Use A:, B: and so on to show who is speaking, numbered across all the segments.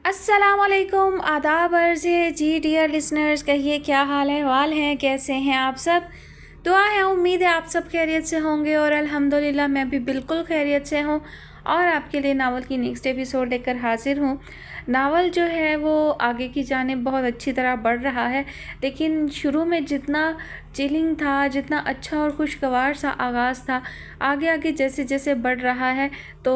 A: अस्सलाम वालेकुम, आदाब अर्ज़ है जी। डियर लिसनर्स, कहिए क्या हाल है, वाल हैं, कैसे हैं आप सब। दुआ है, उम्मीद है आप सब खैरियत से होंगे और अल्हम्दुलिल्लाह मैं भी बिल्कुल खैरियत से हूँ और आपके लिए नावल की नेक्स्ट एपिसोड लेकर हाजिर हूँ। नावल जो है वो आगे की जानिब बहुत अच्छी तरह बढ़ रहा है, लेकिन शुरू में जितना चिलिंग था, जितना अच्छा और खुशगवार सा आगाज़ था, आगे आगे जैसे जैसे बढ़ रहा है तो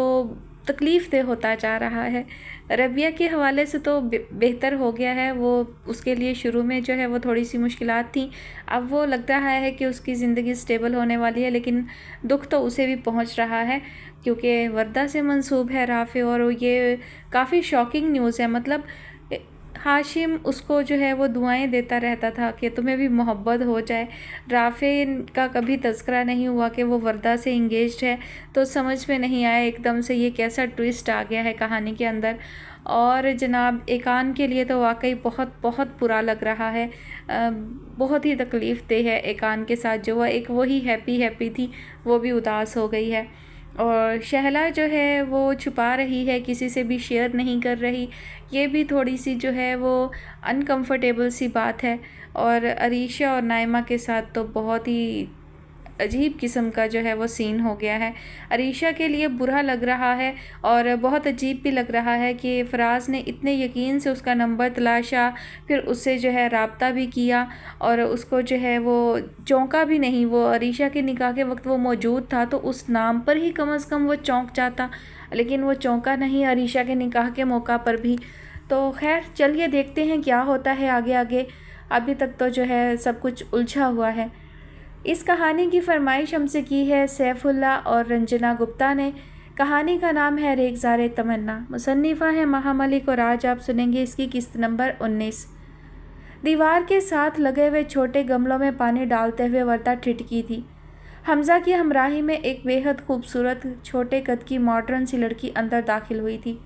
A: तकलीफ़ दे होता जा रहा है। रबिया के हवाले से तो बेहतर हो गया है, वो उसके लिए शुरू में जो है वो थोड़ी सी मुश्किलात थी। अब वो लग रहा है कि उसकी ज़िंदगी स्टेबल होने वाली है, लेकिन दुख तो उसे भी पहुंच रहा है क्योंकि वर्दा से मंसूब है राफ़े, और ये काफ़ी शॉकिंग न्यूज़ है। मतलब हाशिम उसको जो है वो दुआएं देता रहता था कि तुम्हें भी मोहब्बत हो जाए। राफ़े का कभी तज़किरा नहीं हुआ कि वो वर्दा से इंगेज्ड है, तो समझ में नहीं आया एकदम से ये कैसा ट्विस्ट आ गया है कहानी के अंदर। और जनाब एकान के लिए तो वाकई बहुत बहुत बुरा लग रहा है। बहुत ही तकलीफ़ दे है एकान के साथ, जो एक वही हैप्पी हैप्पी थी वो भी उदास हो गई है। और शहला जो है वो छुपा रही है, किसी से भी शेयर नहीं कर रही। ये भी थोड़ी सी जो है वो अनकंफर्टेबल सी बात है। और अरीशा और नाइमा के साथ तो बहुत ही अजीब किस्म का जो है वो सीन हो गया है। अरीशा के लिए बुरा लग रहा है और बहुत अजीब भी लग रहा है कि फ़राज़ ने इतने यकीन से उसका नंबर तलाशा, फिर उससे जो है राब्ता भी किया और उसको जो है वो चौंका भी नहीं। वो अरीशा के निकाह के वक्त वो मौजूद था तो उस नाम पर ही कम अज़ कम वो चौंक जाता, लेकिन वो चौंका नहीं अरीशा के निकाह के मौका पर भी। तो खैर चलिए देखते हैं क्या होता है आगे आगे। अभी तक तो जो है सब कुछ उलझा हुआ है। इस कहानी की फरमाइश हमसे की है सैफुल्ला और रंजना गुप्ता ने। कहानी का नाम है रेगज़ार तमन्ना। मुसन्निफ़ा है महा मलिक और आज आप सुनेंगे इसकी किस्त नंबर 19। दीवार के साथ लगे हुए छोटे गमलों में पानी डालते हुए वर्दा ठिठकी थी। हमज़ा की हमराही में एक बेहद खूबसूरत छोटे कद की मॉडर्न सी लड़की अंदर दाखिल हुई थी।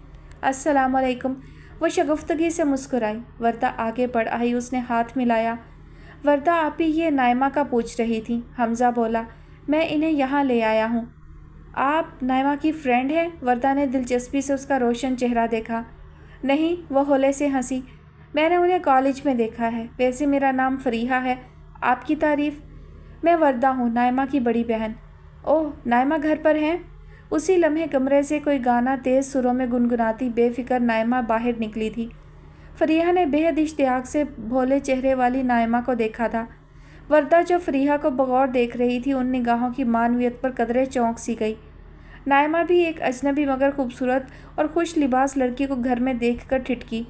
A: अस्सलाम वालेकुम, वो शगुफ्तगी से मुस्कुराई। वर्दा आगे बढ़ आई, उसने हाथ मिलाया। वर्दा आप ही ये नाइमा का पूछ रही थी। हमज़ा बोला, मैं इन्हें यहाँ ले आया हूँ। आप नाइमा की फ्रेंड हैं? वर्दा ने दिलचस्पी से उसका रोशन चेहरा देखा। नहीं, वो होले से हंसी। मैंने उन्हें कॉलेज में देखा है। वैसे मेरा नाम फ़रीहा है। आपकी तारीफ़? मैं वर्दा हूँ, नाइमा की बड़ी बहन। ओह, नाइमा घर पर हैं? उसी लम्हे कमरे से कोई गाना तेज़ सुरों में गुनगुनाती बेफिक्र नाइमा बाहर निकली थी। फ़रीहा ने बेहद इश्तियाक से भोले चेहरे वाली नाइमा को देखा था। वर्दा जो फ़रीहा को बगौर देख रही थी, उन निगाहों की मानवियत पर कदरे चौंक सी गई। नाइमा भी एक अजनबी मगर खूबसूरत और खुश लिबास लड़की को घर में देखकर ठिठकी।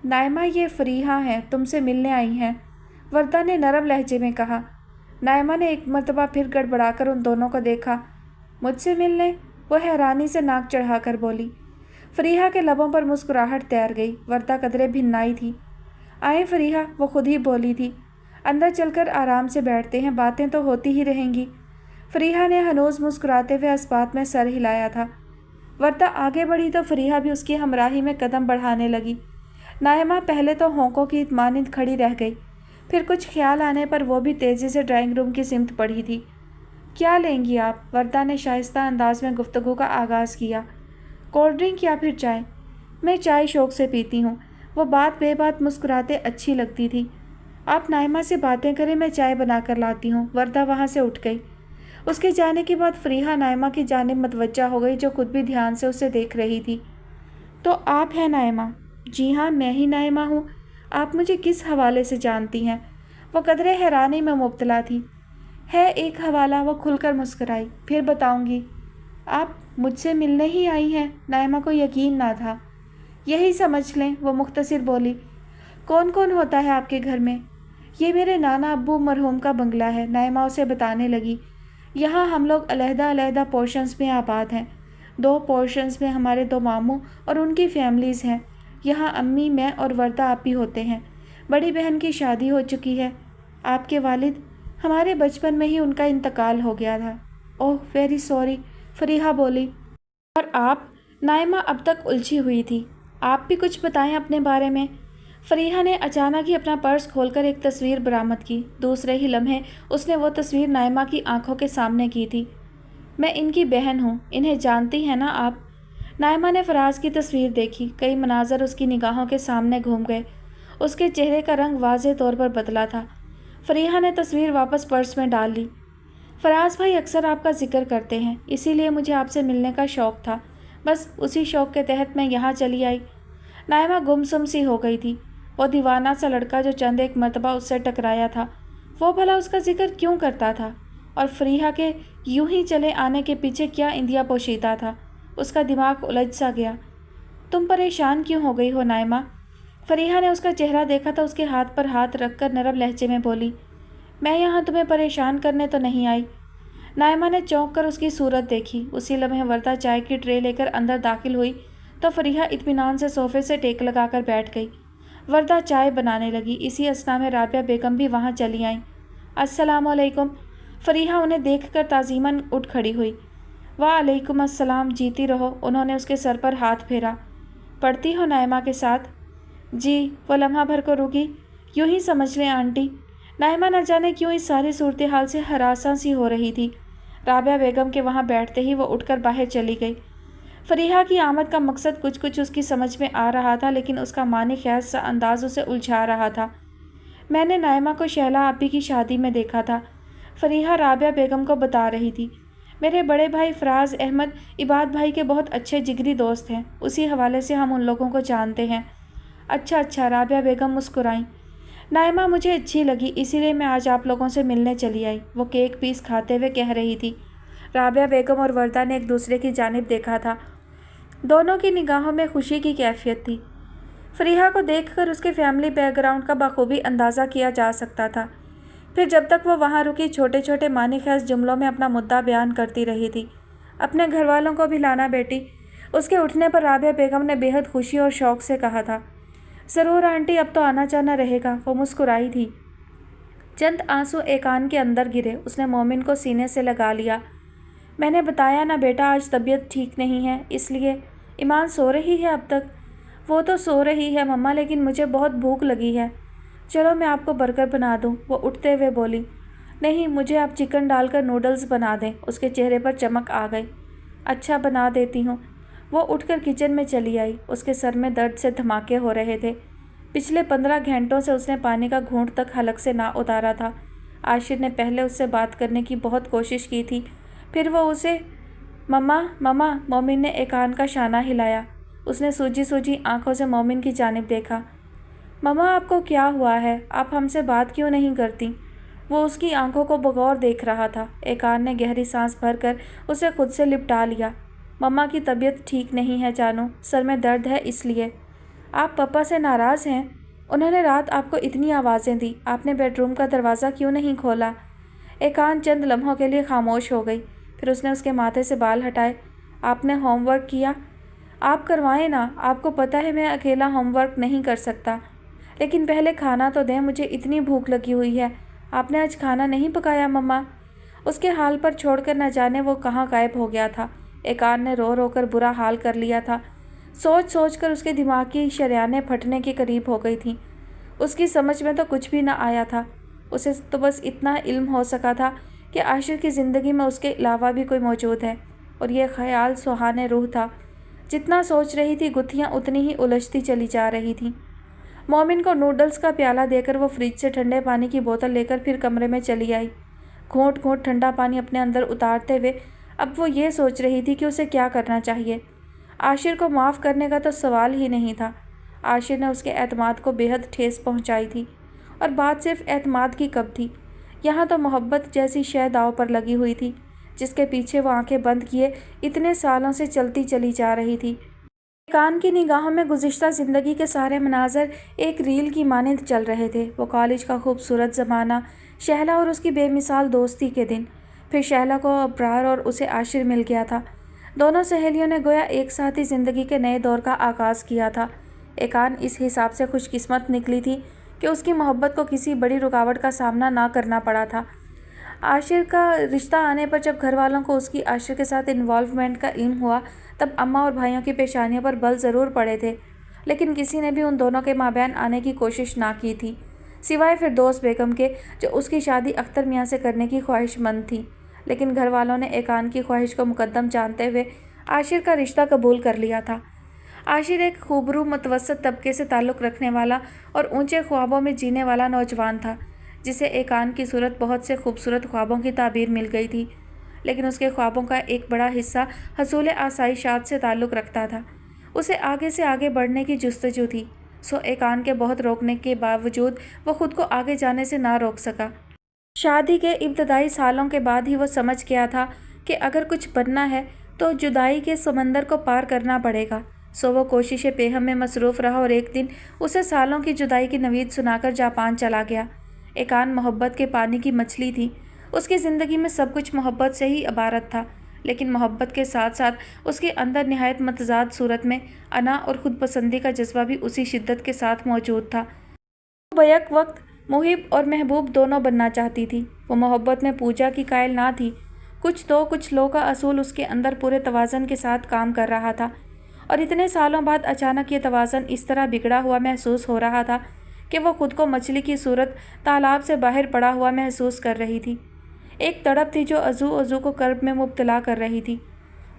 A: नाइमा, ये फ़रीहा हैं, तुमसे मिलने आई हैं, वर्दा ने नरम लहजे में कहा। नाइमा ने एक मरतबा फिर गड़बड़ाकर उन दोनों को देखा। मुझसे मिलने? वह हैरानी से नाक चढ़ाकर बोली। फ़रीहा के लबों पर मुस्कुराहट तैर गई। वर्दा कदरे भिन्नाई थी। आए फ़रीहा, वो खुद ही बोली थी। अंदर चलकर आराम से बैठते हैं, बातें तो होती ही रहेंगी। फ़रीहा ने हनूज़ मुस्कुराते हुए इस्बात में सर हिलाया था। वर्दा आगे बढ़ी तो फ़रीहा भी उसकी हमराही में कदम बढ़ाने लगी। नाइमा पहले तो होंकों की मानिंद खड़ी रह गई, फिर कुछ ख्याल आने पर वो भी तेज़ी से ड्राइंग रूम की सिमत बढ़ी थी। क्या लेंगी आप? वर्दा ने शाइस्ता अंदाज में गुफ्तगू का आगाज़ किया। कोल्ड ड्रिंक या फिर चाय? मैं चाय शौक़ से पीती हूँ। वो बात बेबात मुस्कुराते अच्छी लगती थी। आप नाइमा से बातें करें, मैं चाय बनाकर लाती हूँ। वर्दा वहाँ से उठ गई। उसके जाने के बाद फ़रीहा नाइमा की जानिब मतवज्जा हो गई, जो खुद भी ध्यान से उसे देख रही थी। तो आप हैं नाइमा? जी हाँ, मैं ही नाइमा हूँ। आप मुझे किस हवाले से जानती हैं? वो कदरे हैरानी में मुब्तला थी। है एक हवाला, वो खुलकर मुस्कुराई। फिर बताऊँगी। आप मुझसे मिलने ही आई हैं? नाइमा को यकीन ना था। यही समझ लें, वो मुख्तसिर बोली। कौन कौन होता है आपके घर में? ये मेरे नाना अब्बू मरहूम का बंगला है, नाइमा उसे बताने लगी। यहाँ हम लोग अलहदा अलहदा पोर्शंस में आबाद हैं। 2 पोर्शंस में हमारे 2 मामू और उनकी फैमिलीज़ हैं। यहाँ अम्मी, मैं और वर्दा आप ही होते हैं। बड़ी बहन की शादी हो चुकी है। आपके वालिद? हमारे बचपन में ही उनका इंतकाल हो गया था। ओह, वेरी सॉरी, फ़रीहा बोली। और आप? नाइमा अब तक उलझी हुई थी। आप भी कुछ बताएं अपने बारे में। फ़रीहा ने अचानक ही अपना पर्स खोलकर एक तस्वीर बरामद की। दूसरे ही लम्हे उसने वो तस्वीर नाइमा की आंखों के सामने की थी। मैं इनकी बहन हूँ, इन्हें जानती हैं ना आप? नाइमा ने फराज की तस्वीर देखी। कई मनाजर उसकी निगाहों के सामने घूम गए। उसके चेहरे का रंग वाज़ेह तौर पर बदला था। फरीहा ने तस्वीर वापस पर्स में डाल ली। फराज भाई अक्सर आपका जिक्र करते हैं, इसीलिए मुझे आपसे मिलने का शौक़ था। बस उसी शौक़ के तहत मैं यहाँ चली आई। नाइमा गुमसुम सी हो गई थी। वो दीवाना सा लड़का जो चंद एक मरतबा उससे टकराया था, वो भला उसका जिक्र क्यों करता था? और फरीहा के यूं ही चले आने के पीछे क्या इंदिया पोशीदा था? उसका दिमाग उलझ सा गया। तुम परेशान क्यों हो गई हो नाइमा? फरीहा ने उसका चेहरा देखा तो उसके हाथ पर हाथ रखकर नरम लहजे में बोली, मैं यहाँ तुम्हें परेशान करने तो नहीं आई। नाइमा ने चौंक कर उसकी सूरत देखी। उसी लम्हे वर्दा चाय की ट्रे लेकर अंदर दाखिल हुई तो फरीहा इत्मीनान से सोफे से टेक लगाकर बैठ गई। वर्दा चाय बनाने लगी। इसी असना में राबिया बेगम भी वहाँ चली आईं। अस्सलाम वालेकुम। फरीहा उन्हें देखकर ताज़ीमन उठ खड़ी हुई। वालेकुम अस्सलाम, जीती रहो। उन्होंने उसके सर पर हाथ फेरा। पढ़ती हो नाइमा के साथ? जी। वो लम्हा भर को रुकी। यूँ ही समझ लें आंटी। नाइमा न जाने क्यों इस सारी सूरत हाल से हरासा सी हो रही थी। राबिया बेगम के वहाँ बैठते ही वो उठकर बाहर चली गई। फरीहा की आमद का मकसद कुछ कुछ उसकी समझ में आ रहा था, लेकिन उसका मानी ख्यास सा अंदाज उसे उलझा रहा था। मैंने नाइमा को शहला आपी की शादी में देखा था, फरीहा राबिया बेगम को बता रही थी। मेरे बड़े भाई फराज अहमद इबाद भाई के बहुत अच्छे जिगरी दोस्त हैं, उसी हवाले से हम उन लोगों को जानते हैं। अच्छा अच्छा, राबिया बेगम मुस्कुराईं। नाइमा मुझे अच्छी लगी, इसीलिए मैं आज आप लोगों से मिलने चली आई, वो केक पीस खाते हुए कह रही थी। राबिया बेगम और वर्दा ने एक दूसरे की जानिब देखा था। दोनों की निगाहों में खुशी की कैफियत थी। फरीहा को देखकर उसके फैमिली बैकग्राउंड का बखूबी अंदाज़ा किया जा सकता था। फिर जब तक वो वहाँ रुकी, छोटे छोटे मानी ख़ास जुमलों में अपना मुद्दा बयान करती रही थी। अपने घर वालों को भी लाना बेटी। उसके उठने पर राबिया बेगम ने बेहद खुशी और शौक़ से कहा था। ज़रूर आंटी, अब तो आना जाना रहेगा। वो मुस्कुराई थी। चंद आंसू एक कान के अंदर गिरे। उसने मोमिन को सीने से लगा लिया। मैंने बताया ना बेटा, आज तबीयत ठीक नहीं है, इसलिए। ईमान सो रही है अब तक? वो तो सो रही है मम्मा, लेकिन मुझे बहुत भूख लगी है। चलो मैं आपको बर्गर बना दूँ, वो उठते हुए बोली। नहीं, मुझे आप चिकन डालकर नूडल्स बना दें। उसके चेहरे पर चमक आ गई। अच्छा, बना देती हूँ। वो उठकर किचन में चली आई। उसके सर में दर्द से धमाके हो रहे थे। पिछले 15 घंटों से उसने पानी का घूंट तक हलक से ना उतारा था। आशिर ने पहले उससे बात करने की बहुत कोशिश की थी, फिर वो उसे मम्मा मम्मा, मोमिन ने एक कान का शाना हिलाया। उसने सूजी सूजी आंखों से मोमिन की जानिब देखा। मम्मा, आपको क्या हुआ है? आप हमसे बात क्यों नहीं करती? वो उसकी आंखों को बगौर देख रहा था। एक कान ने गहरी सांस भरकर उसे खुद से लिपटा लिया। मम्मा की तबीयत ठीक नहीं है जानू, सर में दर्द है इसलिए। आप पापा से नाराज़ हैं? उन्होंने रात आपको इतनी आवाज़ें दी, आपने बेडरूम का दरवाज़ा क्यों नहीं खोला? एक कान चंद लम्हों के लिए खामोश हो गई। फिर उसने उसके माथे से बाल हटाए। आपने होमवर्क किया? आप करवाएं ना, आपको पता है मैं अकेला होमवर्क नहीं कर सकता। लेकिन पहले खाना तो दें, मुझे इतनी भूख लगी हुई है। आपने आज खाना नहीं पकाया मम्मा? उसके हाल पर छोड़कर न जाने वो कहाँ गायब हो गया था। एकान ने रो रो कर बुरा हाल कर लिया था। सोच सोच कर उसके दिमाग की शरेआनें फटने के करीब हो गई थी। उसकी समझ में तो कुछ भी न आया था। उसे तो बस इतना इल्म हो सका था कि आशिर की ज़िंदगी में उसके अलावा भी कोई मौजूद है, और यह ख्याल सुहाने रूह था। जितना सोच रही थी, गुत्थियाँ उतनी ही उलझती चली जा रही थीं। मोमिन को नूडल्स का प्याला देकर वो फ्रिज से ठंडे पानी की बोतल लेकर फिर कमरे में चली आई। घोंट घोंट ठंडा पानी अपने अंदर उतारते हुए अब वो ये सोच रही थी कि उसे क्या करना चाहिए। आशिर को माफ़ करने का तो सवाल ही नहीं था। आशिर ने उसके एतमाद को बेहद ठेस पहुंचाई थी, और बात सिर्फ एतमाद की कब थी। यहाँ तो मोहब्बत जैसी शय दाव पर लगी हुई थी, जिसके पीछे वो आंखें बंद किए इतने सालों से चलती चली जा रही थी। कान की निगाहों में गुज़िश्ता ज़िंदगी के सारे मनाजर एक रील की मानंद चल रहे थे। वो कॉलेज का खूबसूरत ज़माना, शहला और उसकी बेमिसाल दोस्ती के दिन। फिर शहला को अब्रार और उसे आशिर मिल गया था। दोनों सहेलियों ने गोया एक साथ ही ज़िंदगी के नए दौर का आगाज़ किया था। एकान इस हिसाब से खुशकिस्मत निकली थी कि उसकी मोहब्बत को किसी बड़ी रुकावट का सामना ना करना पड़ा था। आशिर का रिश्ता आने पर जब घर वालों को उसकी आशिर के साथ इन्वॉल्वमेंट का इल्म हुआ, तब अम्मा और भाइयों की पेशानियों पर बल ज़रूर पड़े थे, लेकिन किसी ने भी उन दोनों के माबैन आने की कोशिश ना की थी, सिवाय फिरदौस बेगम के, जो उसकी शादी अख्तर मियाँ से करने की ख्वाहिशमंद थी। लेकिन घर वालों ने एकान की ख्वाहिश को मुकद्दम जानते हुए आशिर का रिश्ता कबूल कर लिया था। आशिर एक खूबरू मुतवस्सत तबके से ताल्लुक़ रखने वाला और ऊंचे ख्वाबों में जीने वाला नौजवान था, जिसे एकान की सूरत बहुत से खूबसूरत ख्वाबों की ताबीर मिल गई थी, लेकिन उसके ख्वाबों का एक बड़ा हिस्सा हसूल आसाइशात से ताल्लुक़ रखता था। उसे आगे से आगे बढ़ने की जुस्तजू थी, सो एकान के बहुत रोकने के बावजूद वो खुद को आगे जाने से ना रोक सका। शादी के इब्तदाई सालों के बाद ही वो समझ गया था कि अगर कुछ बनना है तो जुदाई के समंदर को पार करना पड़ेगा। सो वो कोशिशें बेहम में मसरूफ़ रहा और एक दिन उसे सालों की जुदाई की नवीद सुनाकर जापान चला गया। एकान मोहब्बत के पानी की मछली थी। उसकी ज़िंदगी में सब कुछ मोहब्बत से ही इबारत था, लेकिन मोहब्बत के साथ साथ उसके अंदर निहायत मतज़ाद सूरत में अना और ख़ुद पसंदी का जज्बा भी उसी शिद्दत के साथ मौजूद था। वो बैक वक्त मुहिब और महबूब दोनों बनना चाहती थी। वो मोहब्बत में पूजा की कायल ना थी। कुछ लो का असूल उसके अंदर पूरे तवाज़न के साथ काम कर रहा था, और इतने सालों बाद अचानक ये तवाज़न इस तरह बिगड़ा हुआ महसूस हो रहा था कि वो खुद को मछली की सूरत तालाब से बाहर पड़ा हुआ महसूस कर रही थी। एक तड़प थी जो अज़ू को कर्ब में मुब्तला कर रही थी।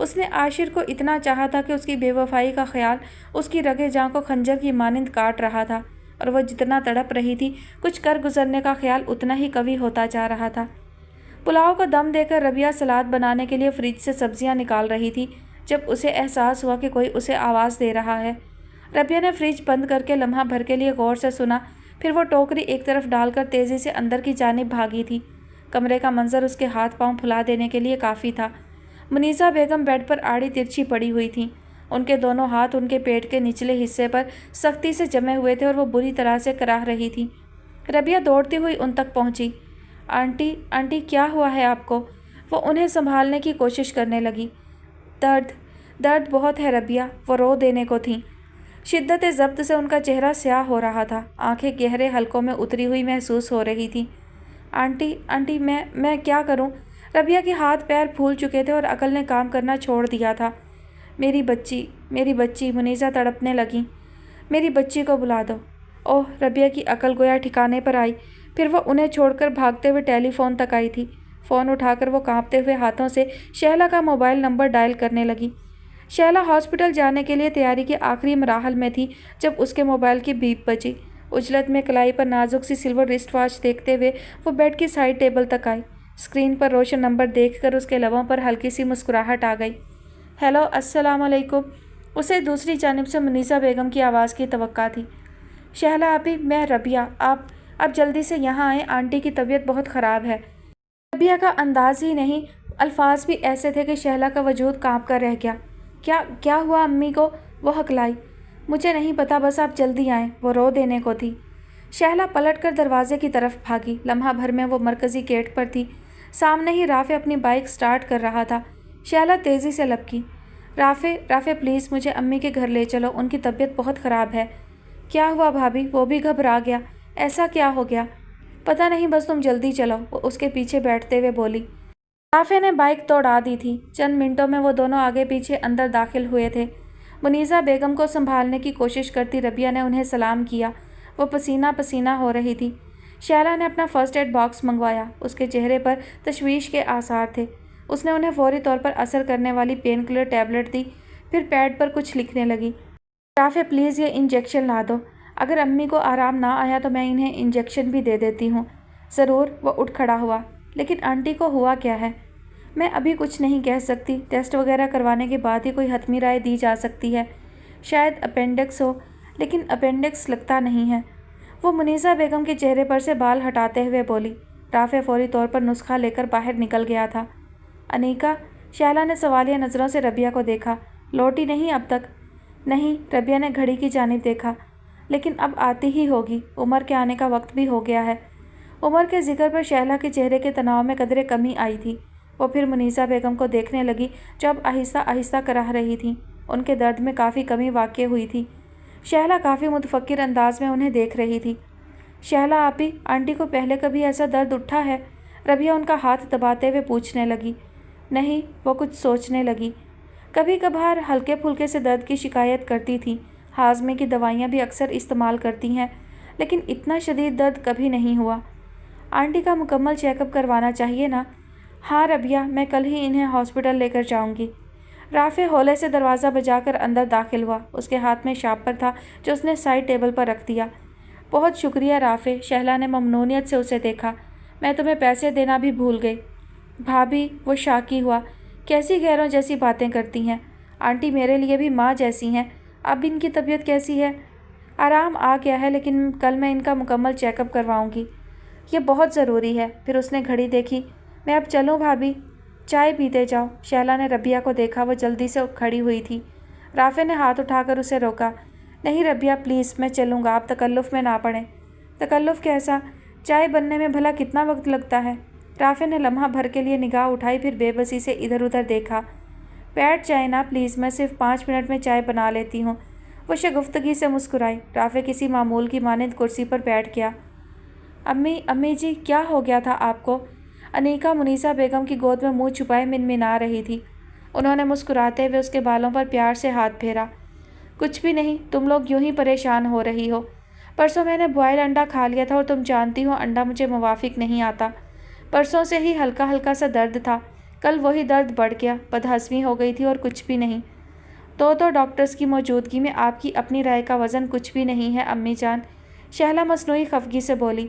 A: उसने आशिर को इतना चाहा था कि उसकी बेवफाई का ख्याल उसकी रगे जाँ को खंजर की मानिंद काट रहा था, और वह जितना तड़प रही थी कुछ कर गुजरने का ख्याल उतना ही कवी होता जा रहा था। पुलाव को दम देकर रबिया सलाद बनाने के लिए फ्रिज से सब्जियां निकाल रही थी जब उसे एहसास हुआ कि कोई उसे आवाज़ दे रहा है। रबिया ने फ्रिज बंद करके लम्हा भर के लिए गौर से सुना, फिर वो टोकरी एक तरफ डालकर तेज़ी से अंदर की जानिब भागी थी। कमरे का मंजर उसके हाथ पांव फुला देने के लिए काफ़ी था। मुनीसा बेगम बेड पर आड़ी तिरछी पड़ी हुई थी। उनके दोनों हाथ उनके पेट के निचले हिस्से पर सख्ती से जमे हुए थे और वो बुरी तरह से कराह रही थी। रबिया दौड़ती हुई उन तक पहुंची। आंटी क्या हुआ है आपको? वो उन्हें संभालने की कोशिश करने लगी। दर्द बहुत है रबिया, वो रो देने को थी। शिद्दत ज़ब्त से उनका चेहरा स्याह हो रहा था, आंखें गहरे हलकों में उतरी हुई महसूस हो रही थी। आंटी मैं क्या करूं? रबिया के हाथ पैर फूल चुके थे और अकल ने काम करना छोड़ दिया था। मेरी बच्ची, मुनीसा तड़पने लगी। मेरी बच्ची को बुला दो। ओह, रबिया की अकल गोया ठिकाने पर आई। फिर वो उन्हें छोड़कर भागते हुए टेलीफोन तक आई थी। फ़ोन उठाकर वो कांपते हुए हाथों से शैला का मोबाइल नंबर डायल करने लगी। शैला हॉस्पिटल जाने के लिए तैयारी के आखिरी मराहल में थी जब उसके मोबाइल की बीप बजी। उजलत में कलाई पर नाजुक सी सिल्वर रिस्ट वॉच देखते हुए वो बेड की साइड टेबल तक आई। स्क्रीन पर रोशन नंबर देखकर उसके लबों पर हल्की सी मुस्कुराहट आ गई। हेलो, अस्सलाम वालेकुम। उसे दूसरी जानिब से मुनीसा बेगम की आवाज़ की तवक्का थी। शहला आपी, मैं रबिया, आप जल्दी से यहाँ आएँ, आंटी की तबीयत बहुत ख़राब है। रबिया का अंदाज ही नहीं, अल्फाज भी ऐसे थे कि शहला का वजूद काँप कर रह गया। क्या हुआ अम्मी को? वो हकलाई। मुझे नहीं पता, बस आप जल्दी आएँ, वो रो देने को थी। शहला पलटकर दरवाजे की तरफ भागी। लम्हा भर में वो मरकज़ी गेट पर थी। सामने ही राफ़े अपनी बाइक स्टार्ट कर रहा था। शहला तेज़ी से लपकी। राफ़े प्लीज़ मुझे अम्मी के घर ले चलो, उनकी तबीयत बहुत ख़राब है। क्या हुआ भाभी? वो भी घबरा गया। ऐसा क्या हो गया? पता नहीं, बस तुम जल्दी चलो, वो उसके पीछे बैठते हुए बोली। राफ़े ने बाइक दौड़ा दी थी। चंद मिनटों में वो दोनों आगे पीछे अंदर दाखिल हुए थे। मुनीसा बेगम को संभालने की कोशिश करती रबिया ने उन्हें सलाम किया। वो पसीना पसीना हो रही थी। शैला ने अपना फ़र्स्ट एड बॉक्स मंगवाया। उसके चेहरे पर तशवीश के आसार थे। उसने उन्हें फौरी तौर पर असर करने वाली पेन किलर टैबलेट दी, फिर पैड पर कुछ लिखने लगी। राफ़े प्लीज़ ये इंजेक्शन ला दो। अगर अम्मी को आराम ना आया तो मैं इन्हें इंजेक्शन भी दे देती हूँ। ज़रूर, वो उठ खड़ा हुआ। लेकिन आंटी को हुआ क्या है? मैं अभी कुछ नहीं कह सकती। टेस्ट वगैरह करवाने के बाद ही कोई हतमी राय दी जा सकती है। शायद अपेंडिक्स हो, लेकिन अपेंडिक्स लगता नहीं है। वो मुनीसा बेगम के चेहरे पर से बाल हटाते हुए बोली। राफ़े फौरी तौर पर नुस्खा लेकर बाहर निकल गया था। अनीका, शैला ने सवालिया नज़रों से रबिया को देखा। लौटी नहीं अब तक? नहीं, रबिया ने घड़ी की जानिब देखा। लेकिन अब आती ही होगी, उमर के आने का वक्त भी हो गया है। उमर के जिक्र पर शैला के चेहरे के तनाव में कदरे कमी आई थी। वो फिर मुनीसा बेगम को देखने लगी जो अब आहिस्ता आहिस्ता कराह रही थी। उनके दर्द में काफ़ी कमी वाक़ई हुई थी। शैला काफ़ी मुतफक्किर अंदाज में उन्हें देख रही थी। शैला आपी, आंटी को पहले कभी ऐसा दर्द उठा है? रबिया उनका हाथ दबाते हुए पूछने लगी। नहीं, वो कुछ सोचने लगी। कभी कभार हल्के फुल्के से दर्द की शिकायत करती थी। हाजमे की दवाइयाँ भी अक्सर इस्तेमाल करती हैं, लेकिन इतना शदीद दर्द कभी नहीं हुआ। आंटी का मुकम्मल चेकअप करवाना चाहिए ना? हाँ रबिया, मैं कल ही इन्हें हॉस्पिटल लेकर जाऊंगी। رافع ہولے سے دروازہ بجا کر اندر داخل ہوا۔ اس کے ہاتھ میں شارپر تھا جو اس نے سائڈ ٹیبل پر رکھ دیا۔ بہت شکریہ رافع، شہلا نے ممنونیت سے اسے دیکھا۔ میں تمہیں پیسے دینا بھی بھول گئی۔ بھابھی، وہ شاکی ہوا، کیسی غیروں جیسی باتیں کرتی ہیں؟ آنٹی میرے لیے بھی ماں جیسی ہیں۔ اب ان کی طبیعت کیسی ہے؟ آرام آ گیا ہے، لیکن کل میں ان کا مکمل چیک اپ کرواؤں گی، یہ بہت ضروری ہے۔ پھر اس نے گھڑی دیکھی۔ میں اب چلوں بھابھی؟ چائے پیتے جاؤ۔ شہلا نے ربیہ کو دیکھا، وہ جلدی سے کھڑی ہوئی تھی۔ رافع نے ہاتھ اٹھا کر اسے روکا۔ نہیں ربیہ پلیز، میں چلوں گا، آپ تکلف میں نہ پڑیں۔ تکلف کیسا؟ چائے بننے میں بھلا کتنا وقت لگتا ہے؟ رافع نے لمحہ بھر کے لیے نگاہ اٹھائی، پھر بے بسی سے ادھر ادھر دیکھا۔ بیٹھ جائیں نا پلیز، میں صرف 5 منٹ میں چائے بنا لیتی ہوں۔ وہ شگفتگی سے مسکرائی۔ رافع کسی معمول کی مانند کرسی پر بیٹھ گیا۔ امی جی، کیا ہو گیا تھا آپ کو؟ انیکا منیسا بیگم کی گود میں منہ چھپائے منمنا رہی تھی۔ انہوں نے مسکراتے ہوئے اس کے بالوں پر پیار سے ہاتھ پھیرا۔ کچھ بھی نہیں، تم لوگ یوں ہی پریشان ہو رہی ہو۔ پرسوں میں نے بوائل انڈا کھا لیا تھا اور تم جانتی ہو انڈا مجھے موافق نہیں آتا۔ پرسوں سے ہی ہلکا ہلکا سا درد تھا، کل وہی درد بڑھ گیا، بدہضمی ہو گئی تھی اور کچھ بھی نہیں۔ تو ڈاکٹرز کی موجودگی میں آپ کی اپنی رائے کا وزن کچھ بھی نہیں ہے امی جان، شہلا مصنوعی خفگی سے بولی۔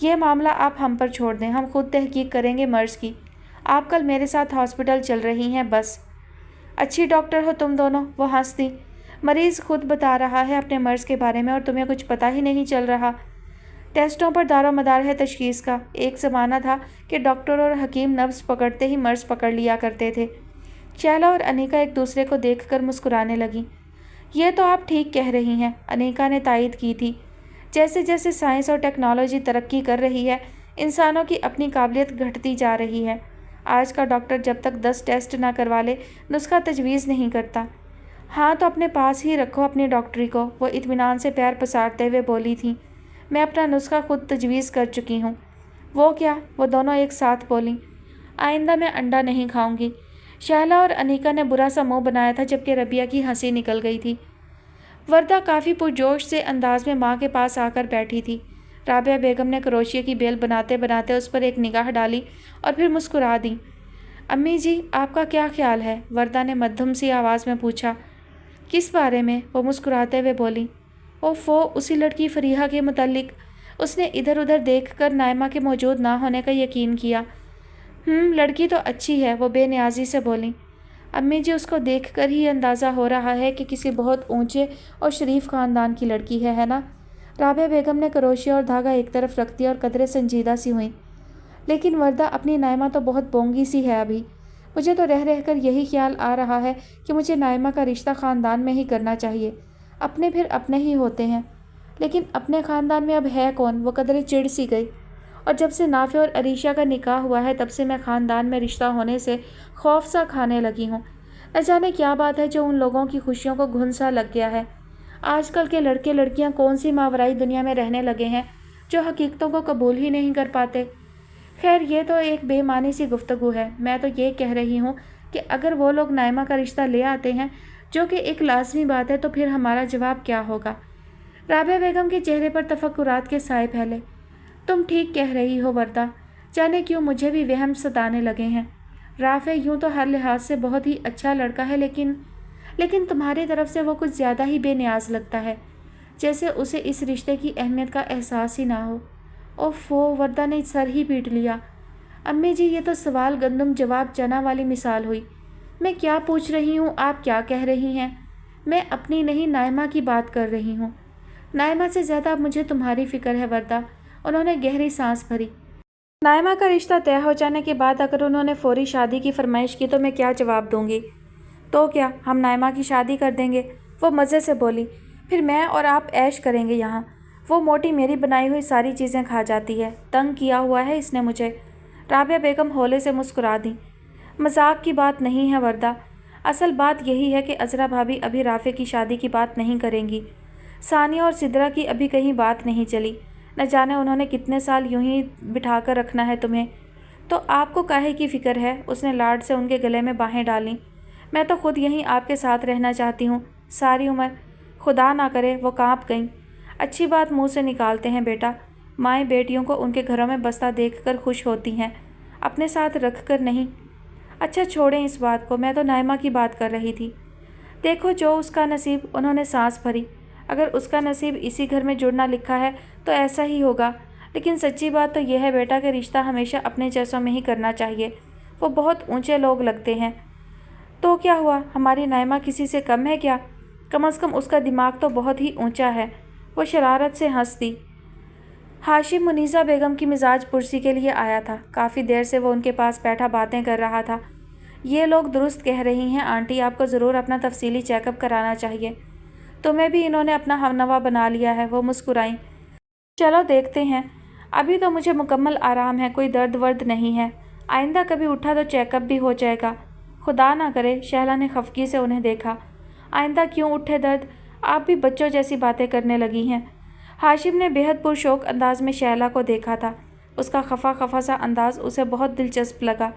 A: یہ معاملہ آپ ہم پر چھوڑ دیں، ہم خود تحقیق کریں گے مرض کی۔ آپ کل میرے ساتھ ہاسپٹل چل رہی ہیں بس۔ اچھی ڈاکٹر ہو تم دونوں، وہ ہنس دی۔ مریض خود بتا رہا ہے اپنے مرض کے بارے میں اور تمہیں کچھ پتہ ہی نہیں چل رہا۔ ٹیسٹوں پر دار و مدار ہے تشخیص کا۔ ایک زمانہ تھا کہ ڈاکٹر اور حکیم نبض پکڑتے ہی مرض پکڑ لیا کرتے تھے۔ شہلا اور انیکا ایک دوسرے کو دیکھ کر مسکرانے لگیں۔ یہ تو آپ ٹھیک کہہ رہی ہیں، انیکا نے تائید کی تھی۔ جیسے جیسے سائنس اور ٹیکنالوجی ترقی کر رہی ہے، انسانوں کی اپنی قابلیت گھٹتی جا رہی ہے۔ آج کا ڈاکٹر جب تک 10 ٹیسٹ نہ کروا لے نسخہ تجویز نہیں کرتا۔ ہاں تو اپنے پاس ہی رکھو اپنی ڈاکٹری کو، وہ اطمینان سے پیر پسارتے ہوئے بولی تھیں۔ میں اپنا نسخہ خود تجویز کر چکی ہوں۔ وہ کیا؟ وہ دونوں ایک ساتھ بولیں۔ آئندہ میں انڈا نہیں کھاؤں گی۔ شہلا اور انیکا نے برا سا منہ بنایا تھا جبکہ ربیہ کی ہنسی نکل گئی تھی۔ وردہ کافی پرجوش سے انداز میں ماں کے پاس آ کر بیٹھی تھی۔ رابعہ بیگم نے کروشیے کی بیل بناتے بناتے اس پر ایک نگاہ ڈالی اور پھر مسکرا دیں۔ امی جی، آپ کا کیا خیال ہے؟ وردہ نے مدھم سی آواز میں پوچھا۔ کس بارے میں؟ وہ مسکراتے ہوئے بولی۔ اوفو، اسی لڑکی فریحہ کے متعلق۔ اس نے ادھر ادھر دیکھ کر نائمہ کے موجود نہ ہونے کا یقین کیا۔ لڑکی تو اچھی ہے، وہ بے نیازی سے بولیں۔ امی جی، اس کو دیکھ کر ہی اندازہ ہو رہا ہے کہ کسی بہت اونچے اور شریف خاندان کی لڑکی ہے نا؟ رابعہ بیگم نے کروشیا اور دھاگا ایک طرف رکھ دیا اور قدرے سنجیدہ سی ہوئیں۔ لیکن وردہ، اپنی نائمہ تو بہت بونگی سی ہے ابھی۔ مجھے تو رہ رہ کر یہی خیال آ رہا ہے کہ مجھے نائمہ کا رشتہ خاندان میں ہی کرنا چاہیے۔ اپنے پھر اپنے ہی ہوتے ہیں، لیکن اپنے خاندان میں اب ہے کون؟ وہ قدرے چڑ سی گئی۔ اور جب سے نافع اور عریشہ کا نکاح ہوا ہے تب سے میں خاندان میں رشتہ ہونے سے خوف سا کھانے لگی ہوں۔ نہ جانے کیا بات ہے جو ان لوگوں کی خوشیوں کو گھن سا لگ گیا ہے۔ آج کل کے لڑکے لڑکیاں کون سی ماورائی دنیا میں رہنے لگے ہیں جو حقیقتوں کو قبول ہی نہیں کر پاتے۔ خیر، یہ تو ایک بے معنی سی گفتگو ہے۔ میں تو یہ کہہ رہی ہوں کہ اگر وہ لوگ نائمہ کا رشتہ لے آتے ہیں، جو کہ ایک لازمی بات ہے، تو پھر ہمارا جواب کیا ہوگا؟ رابعہ بیگم کے چہرے پر تفکرات کے سائے پھیلے۔ تم ٹھیک کہہ رہی ہو وردہ، جانے کیوں مجھے بھی وہم ستانے لگے ہیں۔ رافع یوں تو ہر لحاظ سے بہت ہی اچھا لڑکا ہے، لیکن تمہاری طرف سے وہ کچھ زیادہ ہی بے نیاز لگتا ہے، جیسے اسے اس رشتے کی اہمیت کا احساس ہی نہ ہو۔ اوفو، وردہ نے سر ہی پیٹ لیا۔ امی جی، یہ تو سوال گندم جواب چنا والی مثال ہوئی۔ میں کیا پوچھ رہی ہوں، آپ کیا کہہ رہی ہیں؟ میں اپنی نہیں، نائمہ کی بات کر رہی ہوں۔ نائمہ سے زیادہ اب مجھے تمہاری فکر ہے وردہ۔ انہوں نے گہری سانس بھری۔ نائمہ کا رشتہ طے ہو جانے کے بعد اگر انہوں نے فوری شادی کی فرمائش کی تو میں کیا جواب دوں گی؟ تو کیا ہم نائمہ کی شادی کر دیں گے؟ وہ مزے سے بولی۔ پھر میں اور آپ عیش کریں گے یہاں۔ وہ موٹی میری بنائی ہوئی ساری چیزیں کھا جاتی ہے، تنگ کیا ہوا ہے اس نے مجھے۔ رابعہ بیگم ہولے سے مسکرا دیں۔ مذاق کی بات نہیں ہے وردہ، اصل بات یہی ہے کہ عذرا بھابھی ابھی رافع کی شادی کی بات نہیں کریں گی۔ ثانیہ اور سدرا کی ابھی کہیں بات نہیں چلی، نہ جانے انہوں نے کتنے سال یوں ہی بٹھا کر رکھنا ہے تمہیں۔ تو آپ کو کاہے کی فکر ہے؟ اس نے لاڈ سے ان کے گلے میں باہیں ڈالیں۔ میں تو خود یہیں آپ کے ساتھ رہنا چاہتی ہوں ساری عمر۔ خدا نہ کرے، وہ کانپ گئیں۔ اچھی بات منہ سے نکالتے ہیں بیٹا، مائیں بیٹیوں کو ان کے گھروں میں بستہ دیکھ کر خوش ہوتی ہیں، اپنے ساتھ رکھ کر نہیں۔ اچھا چھوڑیں اس بات کو، میں تو نائمہ کی بات کر رہی تھی۔ دیکھو جو اس کا نصیب، انہوں نے سانس بھری۔ اگر اس کا نصیب اسی گھر میں جڑنا لکھا ہے تو ایسا ہی ہوگا، لیکن سچی بات تو یہ ہے بیٹا کہ رشتہ ہمیشہ اپنے جیسوں میں ہی کرنا چاہیے۔ وہ بہت اونچے لوگ لگتے ہیں۔ تو کیا ہوا، ہماری نائمہ کسی سے کم ہے کیا؟ کم از کم اس کا دماغ تو بہت ہی اونچا ہے۔ وہ شرارت سے ہنس دی۔ ہاشم منیزہ بیگم کی مزاج پرسی کے لیے آیا تھا۔ کافی دیر سے وہ ان کے پاس بیٹھا باتیں کر رہا تھا۔ یہ لوگ درست کہہ رہی ہیں آنٹی، آپ کو ضرور اپنا تفصیلی چیک اپ کرانا چاہیے۔ تمہیں بھی انہوں نے اپنا ہمنوا بنا لیا ہے، وہ مسکرائیں۔ چلو دیکھتے ہیں، ابھی تو مجھے مکمل آرام ہے، کوئی درد ورد نہیں ہے۔ آئندہ کبھی اٹھا تو چیک اپ بھی ہو جائے گا۔ خدا نہ کرے، شہلا نے خفگی سے انہیں دیکھا۔ آئندہ کیوں اٹھے درد، آپ بھی بچوں جیسی باتیں کرنے لگی ہیں۔ ہاشم نے بے حد پرشوق انداز میں شہلا کو دیکھا تھا۔ اس کا خفا خفا سا انداز اسے بہت دلچسپ لگا۔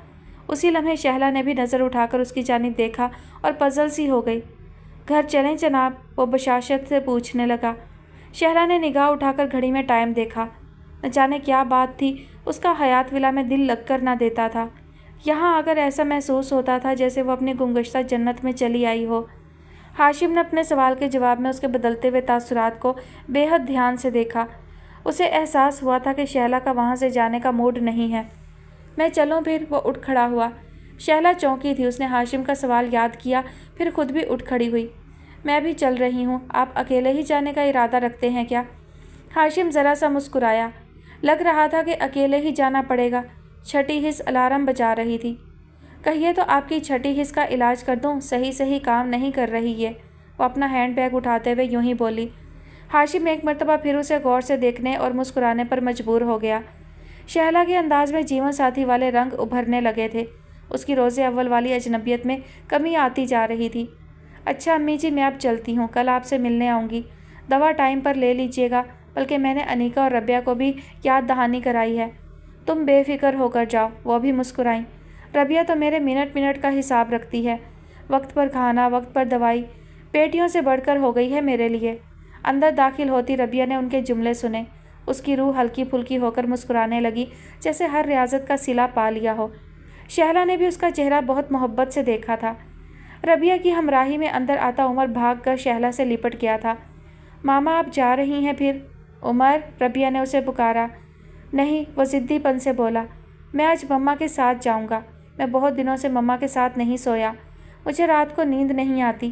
A: اسی لمحے شہلا نے بھی نظر اٹھا کر اس کی جانب دیکھا اور پزل سی ہو گئی۔ گھر چلیں جناب، وہ بشاشت سے پوچھنے لگا۔ شہلا نے نگاہ اٹھا کر گھڑی میں ٹائم دیکھا۔ نہ جانے کیا بات تھی، اس کا حیات ولا میں دل لگ کر نہ دیتا تھا۔ یہاں آ کر ایسا محسوس ہوتا تھا جیسے وہ اپنی گمگشتہ جنت میں چلی آئی ہو۔ ہاشم نے اپنے سوال کے جواب میں اس کے بدلتے ہوئے تاثرات کو بے حد دھیان سے دیکھا۔ اسے احساس ہوا تھا کہ شہلا کا وہاں سے جانے کا موڈ نہیں ہے۔ میں چلوں پھر، وہ اٹھ کھڑا ہوا۔ شہلا چونکی تھی، اس نے ہاشم کا سوال یاد کیا، پھر خود بھی اٹھ کھڑی ہوئی۔ میں بھی چل رہی ہوں، آپ اکیلے ہی جانے کا ارادہ رکھتے ہیں کیا؟ ہاشم ذرا سا مسکرایا۔ لگ رہا تھا کہ اکیلے ہی جانا پڑے گا۔ چھٹی حس الارم بجا رہی تھی۔ کہیے تو آپ کی چھٹی حس کا علاج کر دوں، صحیح کام نہیں کر رہی یہ، وہ اپنا ہینڈ بیگ اٹھاتے ہوئے یوں ہی بولی۔ ہاشم ایک مرتبہ پھر اسے غور سے دیکھنے اور مسکرانے پر مجبور ہو گیا۔ شہلا کے انداز میں جیون ساتھی والے رنگ ابھرنے لگے تھے۔ اس کی روز اول والی اجنبیت میں کمی آتی جا رہی تھی۔ اچھا امی جی، میں اب چلتی ہوں، کل آپ سے ملنے آؤں گی۔ دوا ٹائم پر لے لیجیے گا، بلکہ میں نے انیکا اور ربیہ کو بھی یاد دہانی کرائی ہے۔ تم بے فکر ہو کر جاؤ، وہ بھی مسکرائیں۔ ربیہ تو میرے منٹ منٹ کا حساب رکھتی ہے، وقت پر کھانا، وقت پر دوائی، بیٹیوں سے بڑھ کر ہو گئی ہے میرے لیے۔ اندر داخل ہوتی ربیہ نے ان کے جملے سنے۔ اس کی روح ہلکی پھلکی ہو کر مسکرانے لگی، جیسے ہر ریاضت کا صلہ پا لیا ہو۔ شہلا نے بھی اس کا چہرہ بہت محبت سے دیکھا تھا۔ ربیہ کی ہمراہی میں اندر آتا عمر بھاگ کر شہلا سے لپٹ گیا تھا۔ ماما آپ جا رہی ہیں پھر؟ عمر، ربیہ نے اسے پکارا۔ نہیں، وہ ضدی پن سے بولا، میں آج مما کے ساتھ جاؤں گا۔ میں بہت دنوں سے مما کے ساتھ نہیں سویا، مجھے رات کو نیند نہیں آتی۔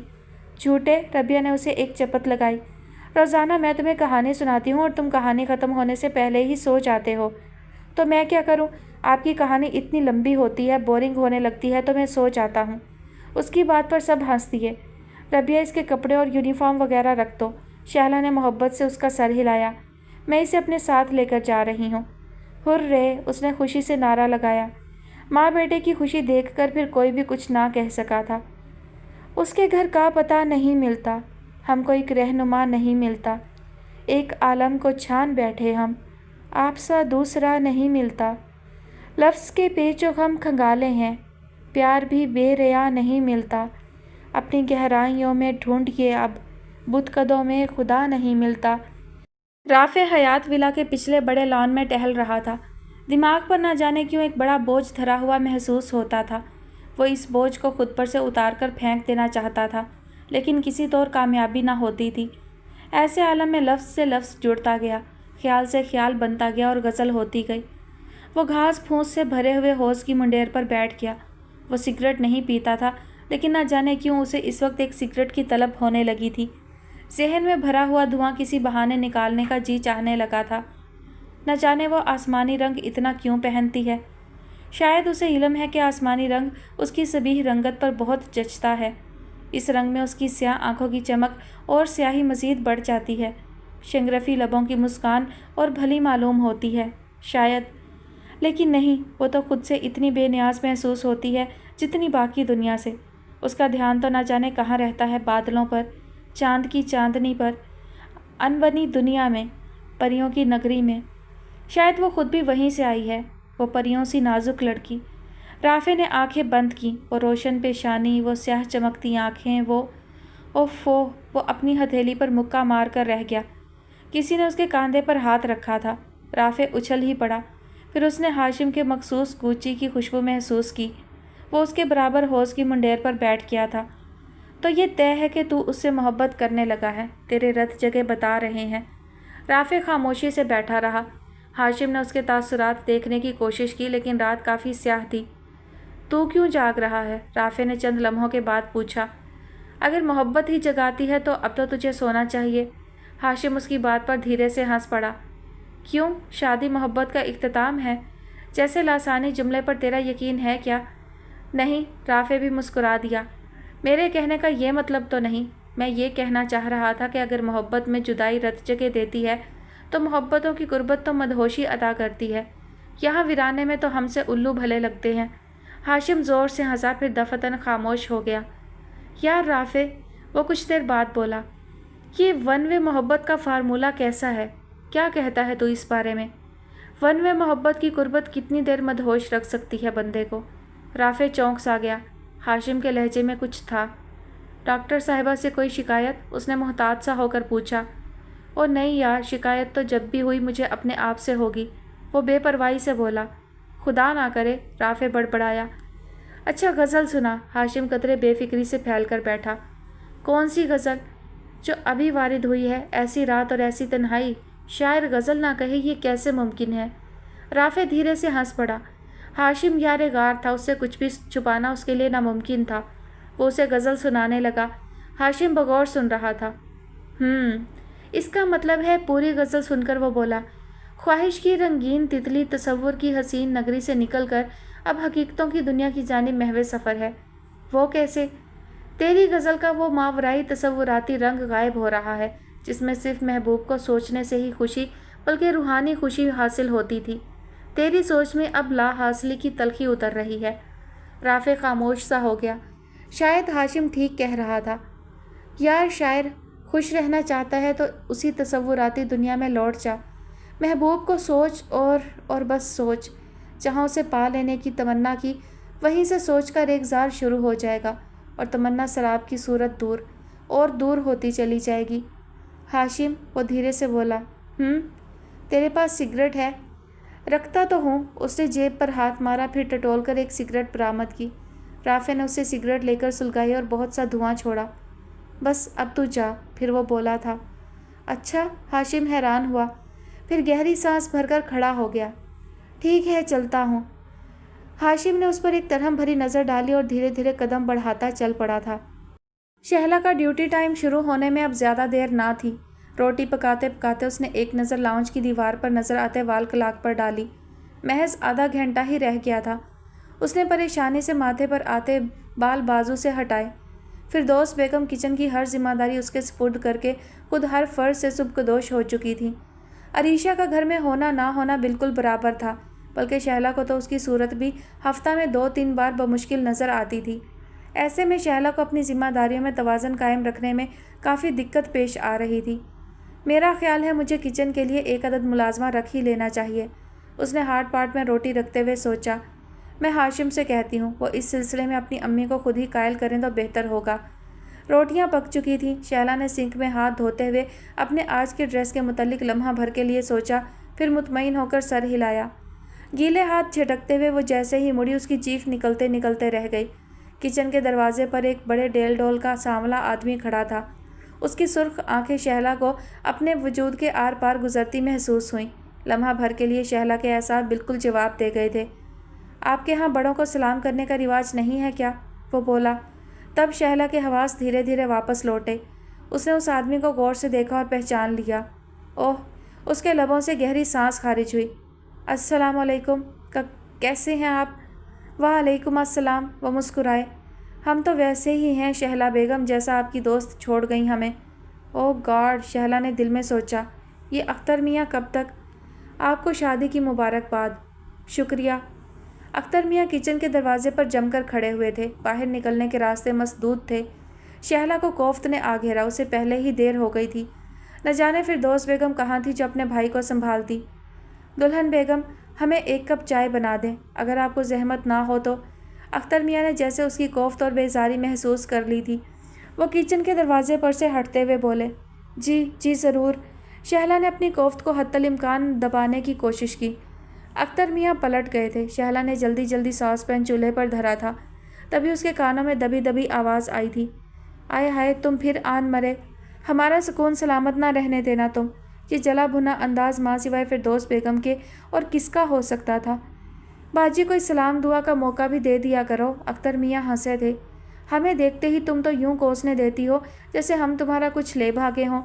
A: جھوٹے، ربیہ نے اسے ایک چپت لگائی۔ روزانہ میں تمہیں کہانی سناتی ہوں اور تم کہانی ختم ہونے سے پہلے ہی سو جاتے ہو، تو میں کیا کروں؟ آپ کی کہانی اتنی لمبی ہوتی ہے، بورنگ ہونے لگتی ہے تو میں سو جاتا ہوں۔ اس کی بات پر سب ہنس دیے۔ ربیہ اس کے کپڑے اور یونیفارم وغیرہ رکھ دو، شہلا نے محبت سے اس کا سر ہلایا۔ میں اسے اپنے ساتھ لے کر جا رہی ہوں۔ ہررے، اس نے خوشی سے نعرہ لگایا۔ ماں بیٹے کی خوشی دیکھ کر پھر کوئی بھی کچھ نہ کہہ سکا تھا۔ اس کے گھر کا پتہ نہیں ملتا، ہم کو ایک رہنما نہیں ملتا، ایک عالم کو چھان بیٹھے ہم، آپ سا دوسرا نہیں ملتا۔ لفظ کے پیچ و خم کھنگالے ہیں، پیار بھی بے ریا نہیں ملتا، اپنی گہرائیوں میں ڈھونڈیے اب، بت قدوں میں خدا نہیں ملتا۔ رافع حیات ولا کے پچھلے بڑے لان میں ٹہل رہا تھا۔ دماغ پر نہ جانے کیوں ایک بڑا بوجھ دھرا ہوا محسوس ہوتا تھا۔ وہ اس بوجھ کو خود پر سے اتار کر پھینک دینا چاہتا تھا، لیکن کسی طور کامیابی نہ ہوتی تھی۔ ایسے عالم میں لفظ سے لفظ جڑتا گیا، خیال سے خیال بنتا گیا اور غزل ہوتی گئی۔ وہ گھاس پھوس سے بھرے ہوئے حوض کی منڈیر پر بیٹھ گیا۔ وہ سگریٹ نہیں پیتا تھا، لیکن نہ جانے کیوں اسے اس وقت ایک سگریٹ کی طلب ہونے لگی تھی۔ ذہن میں بھرا ہوا دھواں کسی بہانے نکالنے کا جی چاہنے لگا تھا۔ نہ جانے وہ آسمانی رنگ اتنا کیوں پہنتی ہے؟ شاید اسے علم ہے کہ آسمانی رنگ اس کی شبیہ رنگت پر بہت جچتا ہے۔ اس رنگ میں اس کی سیاہ آنکھوں کی چمک اور سیاہی مزید بڑھ جاتی ہے، شنگرفی لبوں کی مسکان اور بھلی معلوم ہوتی ہے شاید، لیکن نہیں، وہ تو خود سے اتنی بے نیاز محسوس ہوتی ہے جتنی باقی دنیا سے۔ اس کا دھیان تو نہ جانے کہاں رہتا ہے، بادلوں پر، چاند کی چاندنی پر، انبنی دنیا میں، پریوں کی نگری میں۔ شاید وہ خود بھی وہیں سے آئی ہے، وہ پریوں سی نازک لڑکی۔ رافع نے آنکھیں بند کیں، وہ روشن پیشانی، وہ سیاہ چمکتی آنکھیں، وہ وہ اپنی ہتھیلی پر مکہ مار کر رہ گیا۔ کسی نے اس کے کاندھے پر ہاتھ رکھا تھا۔ رافع اچھل ہی پڑا۔ پھر اس نے ہاشم کے مخصوص گوچی کی خوشبو محسوس کی۔ وہ اس کے برابر حوض کی منڈیر پر بیٹھ گیا تھا۔ تو یہ طے ہے کہ تو اس سے محبت کرنے لگا ہے، تیرے رت جگہ بتا رہے ہیں۔ رافع خاموشی سے بیٹھا رہا۔ ہاشم نے اس کے تاثرات دیکھنے کی کوشش کی لیکن رات کافی سیاہ تھی۔ تو کیوں جاگ رہا ہے؟ رافع نے چند لمحوں کے بعد پوچھا۔ اگر محبت ہی جگاتی ہے تو اب تو تجھے سونا چاہیے۔ ہاشم اس کی بات پر دھیرے سے ہنس پڑا۔ کیوں؟ شادی محبت کا اختتام ہے؟ جیسے لاسانی جملے پر تیرا یقین ہے کیا؟ نہیں، رافع بھی مسکرا دیا۔ میرے کہنے کا یہ مطلب تو نہیں۔ میں یہ کہنا چاہ رہا تھا کہ اگر محبت میں جدائی رت جگہ دیتی ہے تو محبتوں کی غربت تو مدہوشی عطا کرتی ہے۔ یہاں ویرانے میں تو ہم سے الو بھلے لگتے ہیں۔ ہاشم زور سے ہنسا، پھر دفتن خاموش ہو گیا۔ یار رافع، وہ کچھ دیر بعد بولا، یہ ون وے محبت کا فارمولہ کیسا ہے؟ کیا کہتا ہے تو اس بارے میں؟ ون وے محبت کی غربت کتنی دیر مدہوش رکھ سکتی ہے بندے کو؟ رافع چونک سا گیا۔ ہاشم کے لہجے میں کچھ تھا۔ ڈاکٹر صاحبہ سے کوئی شکایت؟ اس نے محتاط سا ہو کر پوچھا۔ او نہیں یار، شکایت تو جب بھی ہوئی مجھے اپنے آپ سے ہوگی، وہ بے پرواہی سے بولا۔ خدا نہ کرے، رافع بڑبڑایا۔ اچھا غزل سنا۔ ہاشم قدرے بے فکری سے پھیل کر بیٹھا۔ کون سی غزل؟ جو ابھی وارد ہوئی ہے، ایسی رات اور ایسی تنہائی؟ شاعر غزل نہ کہے یہ کیسے ممکن ہے؟ رافع دھیرے سے ہنس پڑا۔ ہاشم یار غار تھا، اس سے کچھ بھی چھپانا اس کے لیے ناممکن تھا۔ وہ اسے غزل سنانے لگا۔ ہاشم بغور سن رہا تھا۔ اس کا مطلب ہے؟ پوری غزل سن کر وہ بولا، خواہش کی رنگین تتلی تصور کی حسین نگری سے نکل کر اب حقیقتوں کی دنیا کی جانب محو سفر ہے۔ وہ کیسے؟ تیری غزل کا وہ ماورائی تصوراتی رنگ غائب ہو رہا ہے جس میں صرف محبوب کو سوچنے سے ہی خوشی بلکہ روحانی خوشی حاصل ہوتی تھی۔ تیری سوچ میں اب لا حاصلی کی تلخی اتر رہی ہے۔ رافع خاموش سا ہو گیا۔ شاید ہاشم ٹھیک کہہ رہا تھا۔ یار شاعر خوش رہنا چاہتا ہے تو اسی تصوراتی دنیا میں لوٹ جا۔ محبوب کو سوچ اور بس سوچ۔ جہاں اسے پا لینے کی تمنا کی، وہیں سے سوچ کا ریگزار شروع ہو جائے گا اور تمنا سراب کی صورت دور اور دور ہوتی چلی جائے گی۔ ہاشم، وہ دھیرے سے بولا، تیرے پاس سگریٹ ہے؟ رکھتا تو ہوں۔ اس نے جیب پر ہاتھ مارا، پھر ٹٹول کر ایک سگریٹ برآمد کی۔ رافع نے اسے سگریٹ لے کر سلگائی اور بہت سا دھواں چھوڑا۔ بس اب تو جا۔ پھر وہ بولا تھا۔ اچھا؟ ہاشم حیران ہوا، پھر گہری سانس بھر کر کھڑا ہو گیا۔ ٹھیک ہے، چلتا ہوں۔ ہاشم نے اس پر ایک درہم بھری نظر ڈالی اور دھیرے دھیرے قدم بڑھاتا چل پڑا تھا۔ شہلا کا ڈیوٹی ٹائم شروع ہونے میں اب زیادہ دیر نہ تھی۔ روٹی پکاتے پکاتے اس نے ایک نظر لاؤنج کی دیوار پر نظر آتے وال کلاک پر ڈالی۔ محض آدھا گھنٹہ ہی رہ گیا تھا۔ اس نے پریشانی سے ماتھے پر آتے بال بازو سے ہٹائے۔ فردوس بیگم کچن کی ہر ذمہ داری اس کے سپرد کر کے خود ہر فرض سے سبکدوش ہو چکی تھی۔ عریشہ کا گھر میں ہونا نہ ہونا بالکل برابر تھا، بلکہ شہلا کو تو اس کی صورت بھی ہفتہ میں 2-3 بار بمشکل نظر آتی تھی۔ ایسے میں شہلا کو اپنی ذمہ داریوں میں توازن قائم رکھنے میں کافی دقت پیش آ رہی تھی۔ میرا خیال ہے مجھے کچن کے لیے 1 عدد ملازمہ رکھ ہی لینا چاہیے، اس نے ہارڈ پارٹ میں روٹی رکھتے ہوئے سوچا۔ میں ہاشم سے کہتی ہوں، وہ اس سلسلے میں اپنی امی کو خود ہی قائل کریں تو بہتر ہوگا۔ روٹیاں پک چکی تھیں۔ شہلا نے سنک میں ہاتھ دھوتے ہوئے اپنے آج کے ڈریس کے متعلق لمحہ بھر کے لیے سوچا، پھر مطمئن ہو کر سر ہلایا۔ گیلے ہاتھ جھٹکتے ہوئے وہ جیسے ہی مڑی، اس کی چیخ نکلتے نکلتے رہ گئی۔ کچن کے دروازے پر ایک بڑے ڈیل ڈول کا سانولا آدمی کھڑا تھا۔ اس کی سرخ آنکھیں شہلا کو اپنے وجود کے آر پار گزرتی محسوس ہوئیں۔ لمحہ بھر کے لیے شہلا کے اعصاب بالکل جواب دے گئے تھے۔ آپ کے ہاں بڑوں کو سلام کرنے کا رواج نہیں ہے کیا؟ وہ بولا۔ تب شہلا کے حواس دھیرے دھیرے واپس لوٹے۔ اس نے اس آدمی کو غور سے دیکھا اور پہچان لیا۔ اوہ! اس کے لبوں سے گہری سانس خارج ہوئی۔ السلام علیکم، کیسے ہیں آپ؟ وعلیکم السلام، وہ مسکرائے۔ ہم تو ویسے ہی ہیں شہلا بیگم جیسا آپ کی دوست چھوڑ گئیں ہمیں۔ اوہ گاڈ، شہلا نے دل میں سوچا، یہ اختر میاں کب تک؟ آپ کو شادی کی مبارکباد۔ شکریہ۔ اختر میاں کچن کے دروازے پر جم کر کھڑے ہوئے تھے، باہر نکلنے کے راستے مسدود تھے۔ شہلا کو کوفت نے آ گھیرا، اسے پہلے ہی دیر ہو گئی تھی۔ نہ جانے فردوس بیگم کہاں تھی جو اپنے بھائی کو سنبھالتی۔ دلہن بیگم، ہمیں 1 کپ چائے بنا دیں، اگر آپ کو زحمت نہ ہو تو۔ اختر میاں نے جیسے اس کی کوفت اور بیزاری محسوس کر لی تھی، وہ کچن کے دروازے پر سے ہٹتے ہوئے بولے، جی ضرور۔ شہلا نے اپنی کوفت کو حتی الامکان دبانے کی کوشش کی۔ اختر میاں پلٹ گئے تھے۔ شہلا نے جلدی ساس پین چولہے پر دھرا تھا۔ तभी उसके कानों में दबी दबी आवाज़ आई थी, आए हाय तुम फिर आन मरे, हमारा सुकून सलामत ना रहने देना तुम। ये जला भुना अंदाज माँ सिवाय फिरदौस बेगम के और किसका हो सकता था। बाजी कोई सलाम दुआ का मौका भी दे दिया करो। अख्तर मियाँ हंसे थे। हमें देखते ही तुम तो यूं कोसने देती हो जैसे हम तुम्हारा कुछ ले भागे हों।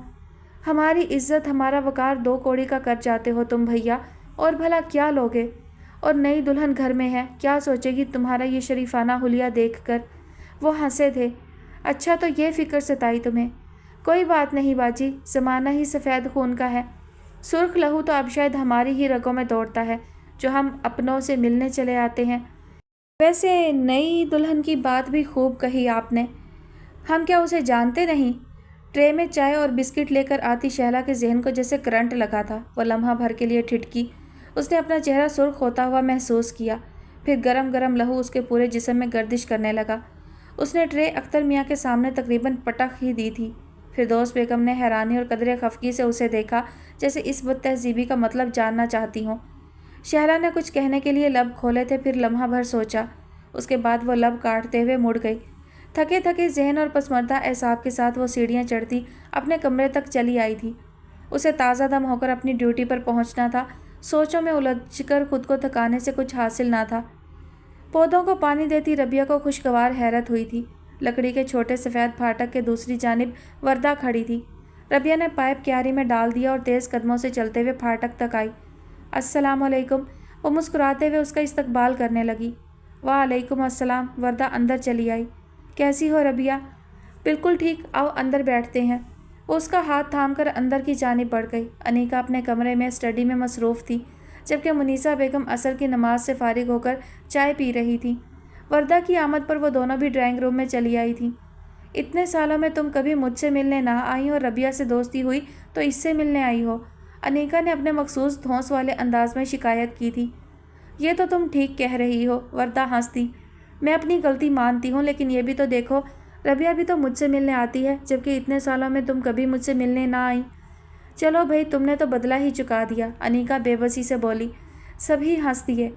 A: हमारी इज्जत हमारा वकार 2 कौड़ी का कर जाते हो तुम भैया, और भला क्या लोगे। और नई दुल्हन घर में है, क्या सोचेगी तुम्हारा ये शरीफाना हुलिया देखकर। वो हंसे थे। अच्छा तो ये फिक्र सताई तुम्हें। कोई बात नहीं बाजी, ज़माना ही सफ़ेद खून का है। सुर्ख लहू तो अब शायद हमारी ही रगों में दौड़ता है जो हम अपनों से मिलने चले आते हैं। वैसे नई दुल्हन की बात भी खूब कही आपने। हम क्या उसे जानते नहीं। ट्रे में चाय और बिस्किट लेकर आती शहला के जहन को जैसे करंट लगा था। वो लम्हा भर के लिए ठिठकी। उसने अपना चेहरा सुर्ख होता हुआ महसूस किया। फिर गरम गरम लहू उसके पूरे जिस्म में गर्दिश करने लगा। उसने ट्रे अख्तर मियाँ के सामने तकरीबन पटक ही दी थी। फिरदौस बेगम ने हैरानी और कदरे खफगी से उसे देखा, जैसे इस बदतहजीबी का मतलब जानना चाहती हूँ। शहला ने कुछ कहने के लिए लब खोले थे, फिर लम्हा भर सोचा। उसके बाद वो लब काटते हुए मुड़ गई। थके थके जहन और पसमर्दा एहसाब के साथ वो सीढ़ियाँ चढ़ती अपने कमरे तक चली आई थी। उसे ताज़ा दम होकर अपनी ड्यूटी पर पहुँचना था। सोचों में उलझकर खुद को थकाने से कुछ हासिल ना था। पौधों को पानी देती रबिया को खुशगवार हैरत हुई थी। लकड़ी के छोटे सफ़ेद फाटक के दूसरी जानिब वर्दा खड़ी थी। रबिया ने पाइप क्यारी में डाल दिया और तेज़ कदमों से चलते हुए फाटक तक आई। अस्सलामुअलैकुम। वो मुस्कुराते हुए उसका इस्तकबाल करने लगी। वालेकुम अस्सलाम। वर्दा अंदर चली आई। कैसी हो रबिया? बिल्कुल ठीक, आओ अंदर बैठते हैं। वो उसका हाथ थामकर अंदर की जानिब बढ़ गई। अनीका अपने कमरे में स्टडी में मसरूफ़ थी, जबकि मुनीसा बेगम असर की नमाज से फारिग होकर चाय पी रही थी। वर्दा की आमद पर वो दोनों भी ड्राइंग रूम में चली आई थी। इतने सालों में तुम कभी मुझसे मिलने ना आई और रबिया से दोस्ती हुई तो इससे मिलने आई हो, अनीका ने अपने मखसूस धौंस वाले अंदाज में शिकायत की थी। ये तो तुम ठीक कह रही हो, वर्दा हंसती। मैं अपनी गलती मानती हूँ, लेकिन ये भी तो देखो, रबिया भी तो मुझसे मिलने आती है, जबकि इतने सालों में तुम कभी मुझसे मिलने ना आई। चलो भाई, तुमने तो बदला ही चुका दिया, अनीका बेबसी से बोली। सभी हंस दिए।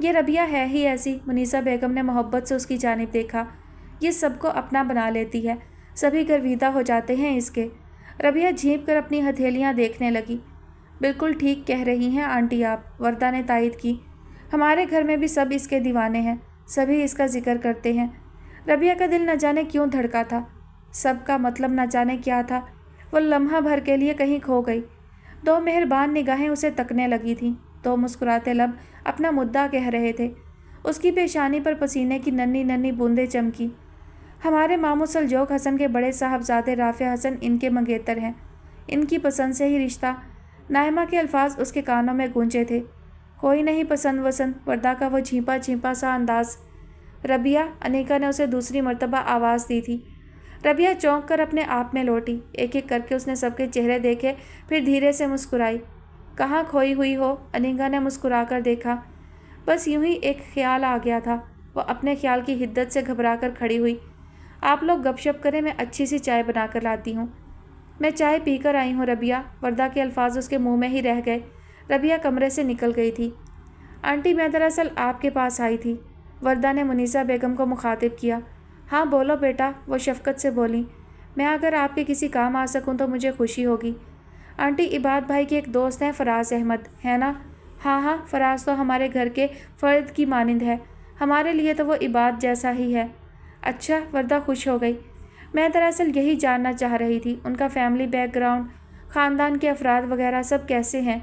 A: ये रबिया है ही ऐसी। मुनीसा बेगम ने मोहब्बत से उसकी जानिब देखा। ये सबको अपना बना लेती है, सभी गर्विदा हो जाते हैं इसके। रबिया झींप कर अपनी हथेलियाँ देखने लगी। बिल्कुल ठीक कह रही हैं आंटी आप, वर्दा ने तायद की। हमारे घर में भी सब इसके दीवाने हैं, सभी इसका जिक्र करते हैं। रबिया का दिल न जाने क्यों धड़का था, सबका मतलब न जाने क्या था। वो लम्हा भर के लिए कहीं खो गई। 2 मेहरबान निगाहें उसे तकने लगी थीं। 2 मुस्कुराते लब अपना मुद्दा कह रहे थे। उसकी पेशानी पर पसीने की नन्ही नन्ही बूंदें चमकी। हमारे मामू सलजोक हसन के बड़े साहबजादे राफे हसन इनके मंगेतर हैं, इनकी पसंद से ही रिश्ता। नायमा के अल्फाज उसके कानों में गूंजे थे। कोई नहीं पसंद वसंद, वर्दा का वो झींपा झींपा सा अंदाज। रबिया, अनीका ने उसे दूसरी मर्तबा आवाज़ दी थी। रबिया चौंक कर अपने आप में लौटी। एक एक करके उसने सबके चेहरे देखे, फिर धीरे से मुस्कुराई। कहाँ खोई हुई हो? अनीका ने मुस्कुरा कर देखा। बस यूं ही एक ख्याल आ गया था। वो अपने ख्याल की हिद्दत से घबरा कर खड़ी हुई। आप लोग गपशप करें, मैं अच्छी सी चाय बना कर लाती हूँ। मैं चाय पी कर आई हूँ रबिया। वर्दा के अल्फाज उसके मुंह में ही रह गए। रबिया कमरे से निकल गई थी। आंटी, मैं दरअसल आपके पास आई थी, वर्दा ने मुनीसा बेगम को मुखातिब किया। हाँ बोलो बेटा, वो शफकत से बोली। मैं अगर आपके किसी काम आ सकूं तो मुझे खुशी होगी। आंटी, इबाद भाई के एक दोस्त हैं फराज अहमद, है ना? हाँ हाँ, फराज तो हमारे घर के फ़र्द की मानिंद है, हमारे लिए तो वो इबाद जैसा ही है। अच्छा, वर्दा खुश हो गई। मैं दरअसल यही जानना चाह रही थी, उनका फैमिली बैकग्राउंड, ख़ानदान के अफराद वगैरह सब कैसे हैं?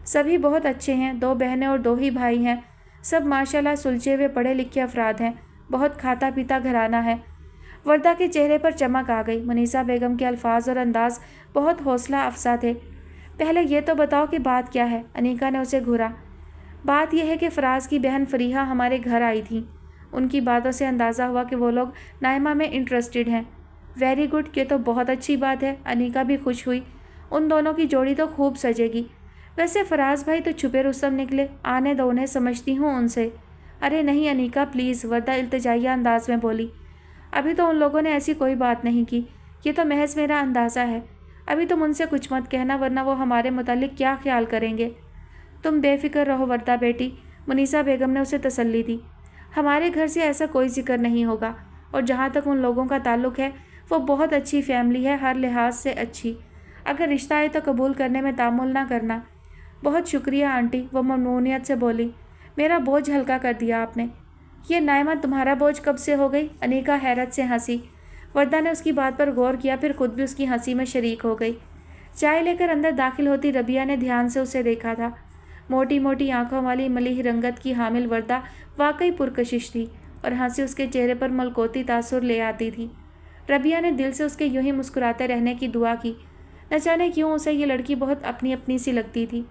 A: सभी बहुत अच्छे हैं, 2 बहनें और 2 ही भाई हैं। सब माशाल्लाह सुलझे हुए पढ़े लिखे अफराद हैं, बहुत खाता पीता घराना है। वर्दा के चेहरे पर चमक आ गई। मुनीसा बेगम के अल्फाज और अंदाज बहुत हौसला अफसा थे। पहले ये तो बताओ कि बात क्या है? अनीका ने उसे घूरा। बात यह है कि फराज की बहन फरीहा हमारे घर आई थी। उनकी बातों से अंदाज़ा हुआ कि वो लोग नाइमा में इंटरेस्टेड हैं। वेरी गुड, ये तो बहुत अच्छी बात है। अनीका भी खुश हुई। उन दोनों की जोड़ी तो खूब सजेगी। वैसे फराज भाई तो छुपे रुस्तम निकले, आने दो उन्हें, समझती हूँ उनसे। अरे नहीं अनीका प्लीज़, वर्दा इल्तिजाइया अंदाज में बोली। अभी तो उन लोगों ने ऐसी कोई बात नहीं की, ये तो महज मेरा अंदाज़ा है। अभी तुम उनसे कुछ मत कहना, वरना वो हमारे मुतालिक क्या ख्याल करेंगे। तुम बेफिक्र रहो वर्दा बेटी, मुनीसा बेगम ने उसे तसल्ली दी। हमारे घर से ऐसा कोई जिक्र नहीं होगा। और जहाँ तक उन लोगों का ताल्लुक़ है, वो बहुत अच्छी फैमिली है, हर लिहाज से अच्छी। अगर रिश्ता है तो कबूल करने में तामुल ना करना। बहुत शुक्रिया आंटी, वो ममनूनियत से बोली। मेरा बोझ हल्का कर दिया आपने। ये नायमा तुम्हारा बोझ कब से हो गई? अनीका हैरत से हंसी। वर्दा ने उसकी बात पर गौर किया, फिर खुद भी उसकी हंसी में शरीक हो गई। चाय लेकर अंदर दाखिल होती रबिया ने ध्यान से उसे देखा था। मोटी मोटी आंखों वाली मलीह रंगत की हामिल वर्दा वाकई पुरकशिश थी और हंसी उसके चेहरे पर मलकोती तासुर ले आती थी। रबिया ने दिल से उसके यूं ही मुस्कुराते रहने की दुआ की। न जाने क्यों उसे ये लड़की बहुत अपनी अपनी सी लगती थी।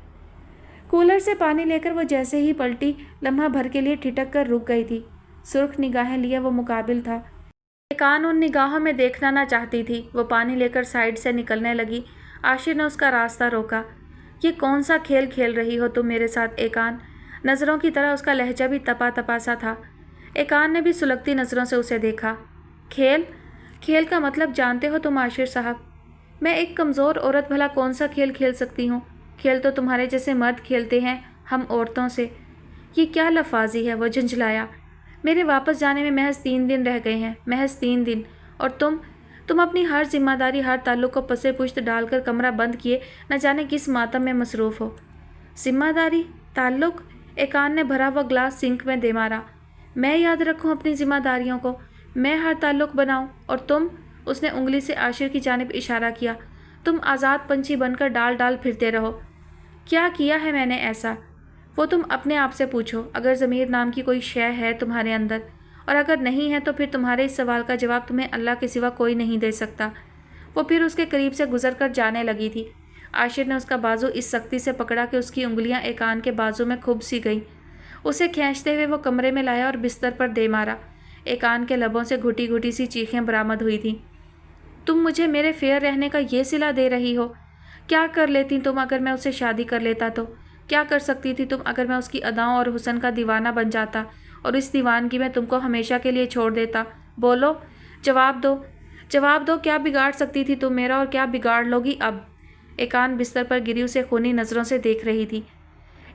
A: कूलर से पानी लेकर वो जैसे ही पलटी, लम्हा भर के लिए ठिठक कर रुक गई थी। सुर्ख निगाहें लिए वो मुकाबिल था। एकान उन निगाहों में देखना ना चाहती थी। वो पानी लेकर साइड से निकलने लगी। आशिर ने उसका रास्ता रोका। ये कौन सा खेल खेल रही हो तुम मेरे साथ एकान? नज़रों की तरह उसका लहजा भी तपा तपा सा था। एकान ने भी सुलगती नज़रों से उसे देखा। खेल? खेल का मतलब जानते हो तुम आशिर साहब? मैं एक कमज़ोर औरत भला कौन सा खेल खेल सकती हूँ? खेल तो तुम्हारे जैसे मर्द खेलते हैं, हम औरतों से। ये क्या लफाजी है? वो झंझलाया। मेरे वापस जाने में महज 3 दिन रह गए हैं, महज 3 दिन। और तुम अपनी हर जिम्मेदारी, हर ताल्लुक़ को पसे पुश्त डालकर कमरा बंद किए न जाने किस मातम में मसरूफ़ हो। जिम्मेदारी, ताल्लुक़? एकान ने भरा हुआ ग्लास सिंक में दे मारा। मैं याद रखूं अपनी जिम्मेदारियों को, मैं हर ताल्लुक़ बनाऊं, और तुम? उसने उंगली से आशिर की जानिब इशारा किया। तुम आज़ाद पंछी बनकर डाल डाल फिरते रहो। क्या किया है मैंने ऐसा? वो तुम अपने आप से पूछो। अगर ज़मीर नाम की कोई शय है तुम्हारे अंदर, और अगर नहीं है तो फिर तुम्हारे इस सवाल का जवाब तुम्हें अल्लाह के सिवा कोई नहीं दे सकता। वो फिर उसके करीब से गुजर कर जाने लगी थी। आशिर ने उसका बाजू इस सख्ती से पकड़ा कि उसकी उंगलियां एकान के बाजू में खुब सी गईं। उसे खींचते हुए वो कमरे में लाया और बिस्तर पर दे मारा। एकान के लबों से घुटी घुटी सी चीखें बरामद हुई थीं। तुम मुझे मेरे फेयर रहने का ये सिला दे रही हो? क्या कर लेती तुम अगर मैं उससे शादी कर लेता तो? क्या कर सकती थी तुम अगर मैं उसकी अदाओं और हुस्न का दीवाना बन जाता और इस दीवानगी में तुमको हमेशा के लिए छोड़ देता? बोलो, जवाब दो, जवाब दो। क्या बिगाड़ सकती थी तुम मेरा, और क्या बिगाड़ लोगी अब? एकान बिस्तर पर गिरी उसे खूनी नज़रों से देख रही थी।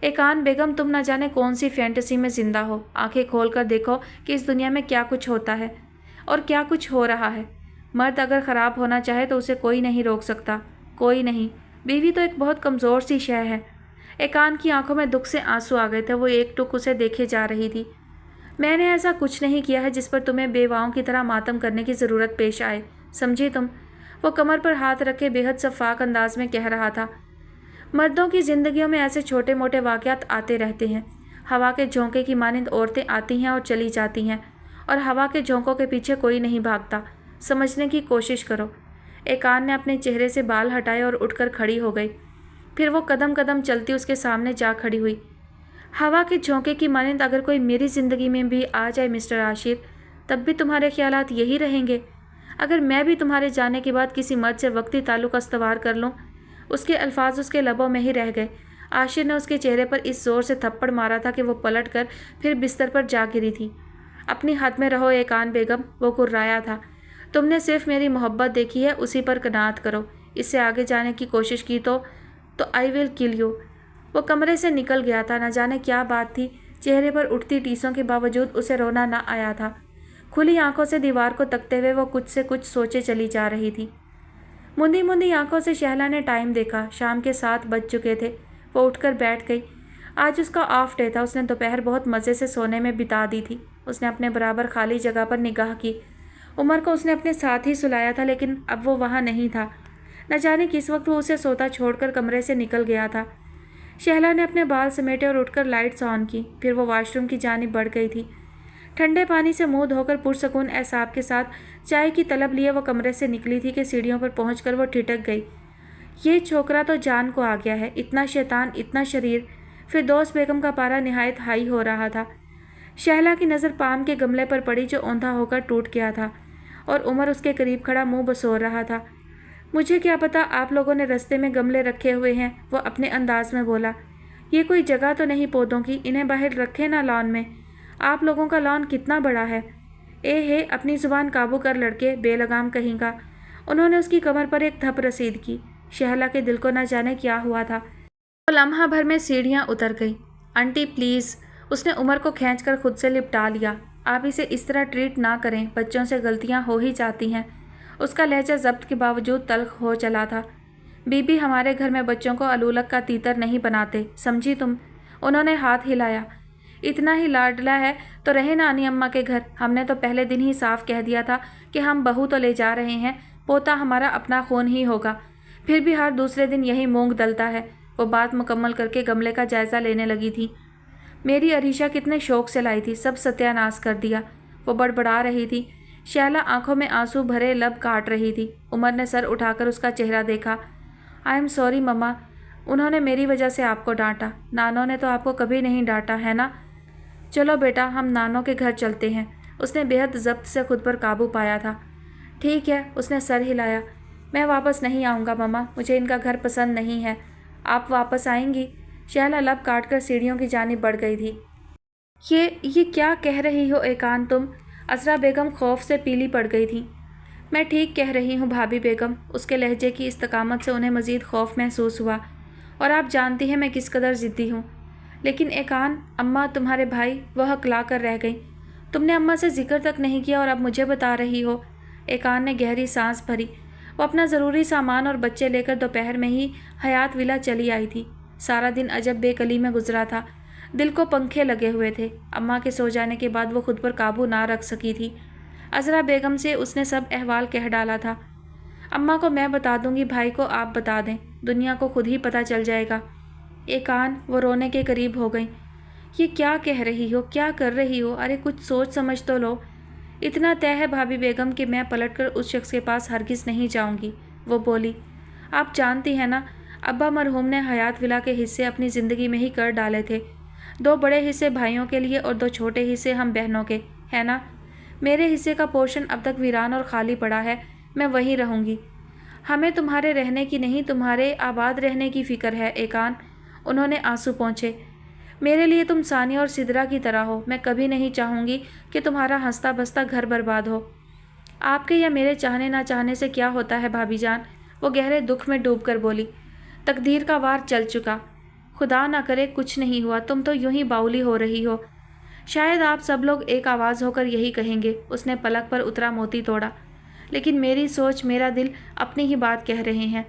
A: एकान बेगम, तुम न जाने कौन सी फैंटेसी में ज़िंदा हो। आंखें खोल कर देखो कि इस दुनिया में क्या कुछ होता है और क्या कुछ हो रहा है। मर्द अगर ख़राब होना चाहे तो उसे कोई नहीं रोक सकता, कोई नहीं। बीवी तो एक बहुत कमज़ोर सी शय है। एकान की आंखों में दुख से आंसू आ गए थे। वो एकटुक उसे देखे जा रही थी। मैंने ऐसा कुछ नहीं किया है जिस पर तुम्हें बेवाओं की तरह मातम करने की ज़रूरत पेश आए, समझी तुम? वो कमर पर हाथ रखे बेहद शफ़ाक अंदाज में कह रहा था। मर्दों की ज़िंदगियों में ऐसे छोटे मोटे वाक़यात आते रहते हैं। हवा के झोंके की मानिंद औरतें आती हैं और चली जाती हैं, और हवा के झोंकों के पीछे कोई नहीं भागता। समझने की कोशिश करो। एकान ने अपने चेहरे से बाल हटाए और उठकर खड़ी हो गई। फिर वो कदम कदम चलती उसके सामने जा खड़ी हुई। हवा के झोंके की मानिंद अगर कोई मेरी ज़िंदगी में भी आ जाए मिस्टर आशिर, तब भी तुम्हारे ख्यालात यही रहेंगे? अगर मैं भी तुम्हारे जाने के बाद किसी मर्द से वक्ती ताल्लुक़ अस्तवार कर लूँ? उसके अल्फाज उसके लबों में ही रह गए। आशिर ने उसके चेहरे पर इस ज़ोर से थप्पड़ मारा था कि वो पलट कर फिर बिस्तर पर जा गिरी थी। अपनी हद में रहो एकान बेगम, वो कुर्राया था। तुमने सिर्फ मेरी मोहब्बत देखी है, उसी पर कनात करो। इससे आगे जाने की कोशिश की तो आई विल किल यू। वो कमरे से निकल गया था। न जाने क्या बात थी, चेहरे पर उठती टीसों के बावजूद उसे रोना न आया था। खुली आंखों से दीवार को तकते हुए वो कुछ से कुछ सोचे चली जा रही थी। मुंदी मुंदी आंखों से शहला ने टाइम देखा। शाम के 7 बज चुके थे। वो उठकर बैठ गई। आज उसका ऑफ डे था। उसने दोपहर बहुत मज़े से सोने में बिता दी थी। उसने अपने बराबर खाली जगह पर निगाह की। उमर को उसने अपने साथ ही सुलाया था, लेकिन अब वो वहाँ नहीं था। न जाने किस वक्त वो उसे सोता छोड़कर कमरे से निकल गया था। शहला ने अपने बाल समेटे और उठकर लाइट्स ऑन की। फिर वो वॉशरूम की जानिब बढ़ गई थी। ठंडे पानी से मुंह धोकर पुरसकून एहसाब के साथ चाय की तलब लिए वो कमरे से निकली थी कि सीढ़ियों पर पहुंचकर वो ठिठक गई। ये छोकरा तो जान को आ गया है, इतना शैतान, इतना शरीर। फिरदौस बेगम का पारा निहायत हाई हो रहा था। शहला की नज़र पाम के गमले पर पड़ी जो औंधा होकर टूट गया था, और उमर उसके करीब खड़ा मुंह बसोर रहा था। मुझे क्या पता आप लोगों ने रस्ते में गमले रखे हुए हैं, वो अपने अंदाज में बोला। ये कोई जगह तो नहीं पौधों की, इन्हें बाहर रखे ना लॉन में। आप लोगों का लॉन कितना बड़ा है। हे, अपनी ज़ुबान काबू कर लड़के, बेलगाम कहीं का। उन्होंने उसकी कमर पर एक थप रसीद की। शहला के दिल को न जाने क्या हुआ था। वो लम्हा भर में सीढ़ियाँ उतर गई। आंटी प्लीज़, उसने उमर को खींचकर खुद से लिपटा लिया। आप इसे इस तरह ट्रीट ना करें, बच्चों से गलतियां हो ही जाती हैं। उसका लहजा ज़ब्त के बावजूद तल्ख हो चला था। बीबी, हमारे घर में बच्चों को अलूलक का तीतर नहीं बनाते, समझी तुम? उन्होंने हाथ हिलाया। इतना ही लाडला है तो रहे नानी अम्मा के घर। हमने तो पहले दिन ही साफ कह दिया था कि हम बहू तो ले जा रहे हैं, पोता हमारा अपना खून ही होगा। फिर भी हर दूसरे दिन यही मूंग दलता है। वो बात मुकम्मल करके गमले का जायज़ा लेने लगी थी। मेरी अरीशा कितने शौक से लाई थी, सब सत्यानाश कर दिया। वो बड़बड़ा रही थी। शैला आंखों में आंसू भरे लब काट रही थी। उमर ने सर उठाकर उसका चेहरा देखा। आई एम सॉरी मम्मा, उन्होंने मेरी वजह से आपको डांटा। नानों ने तो आपको कभी नहीं डांटा है ना? चलो बेटा, हम नानों के घर चलते हैं। उसने बेहद ज़ब्त से खुद पर काबू पाया था। ठीक है, उसने सर हिलाया। मैं वापस नहीं आऊँगा मम्मा, मुझे इनका घर पसंद नहीं है। आप वापस आएंगी? शैला लब काटकर सीढ़ियों की जानिब बढ़ गई थी। ये क्या कह रही हो एकान तुम? असरा बेगम खौफ से पीली पड़ गई थी। मैं ठीक कह रही हूँ भाभी बेगम। उसके लहजे की इस्तकामत से उन्हें मज़ीद खौफ महसूस हुआ। और आप जानती हैं मैं किस कदर ज़िद्दी हूँ। लेकिन एकान, अम्मा तुम्हारे भाई, वह हकला कर रह गई। तुमने अम्मा से जिक्र तक नहीं किया और अब मुझे बता रही हो। एकान ने गहरी सांस भरी। वो अपना ज़रूरी सामान और बच्चे लेकर दोपहर में ही हयात विला चली आई थी। सारा दिन अजब बेकली में गुजरा था। दिल को पंखे लगे हुए थे। अम्मा के सो जाने के बाद वो खुद पर काबू ना रख सकी थी। अजरा बेगम से उसने सब अहवाल कह डाला था। अम्मा को मैं बता दूंगी, भाई को आप बता दें, दुनिया को खुद ही पता चल जाएगा। एकान, वो रोने के करीब हो गई। ये क्या कह रही हो, क्या कर रही हो? अरे कुछ सोच समझ तो लो। इतना तय है भाभी बेगम कि मैं पलटकर उस शख्स के पास हरगिज़ नहीं जाऊंगी, वो बोली। आप जानती हैं ना, अब्बा मरहूम ने हयात विला के हिस्से अपनी ज़िंदगी में ही कर डाले थे। 2 बड़े हिस्से भाइयों के लिए और 2 छोटे हिस्से हम बहनों के, है ना? मेरे हिस्से का पोर्शन अब तक वीरान और खाली पड़ा है। मैं वहीं रहूँगी। हमें तुम्हारे रहने की नहीं, तुम्हारे आबाद रहने की फ़िक्र है एकान। उन्होंने आंसू पोंछे। मेरे लिए तुम सानिया और सिदरा की तरह हो। मैं कभी नहीं चाहूँगी कि तुम्हारा हंसता बसता घर बर्बाद हो। आपके या मेरे चाहने ना चाहने से क्या होता है भाभी जान? वो गहरे दुख में डूबकर बोली। तकदीर का वार चल चुका। खुदा ना करे कुछ नहीं हुआ, तुम तो यूं ही बाउली हो रही हो। शायद आप सब लोग एक आवाज़ होकर यही कहेंगे। उसने पलक पर उतरा मोती तोड़ा। लेकिन मेरी सोच, मेरा दिल अपनी ही बात कह रहे हैं।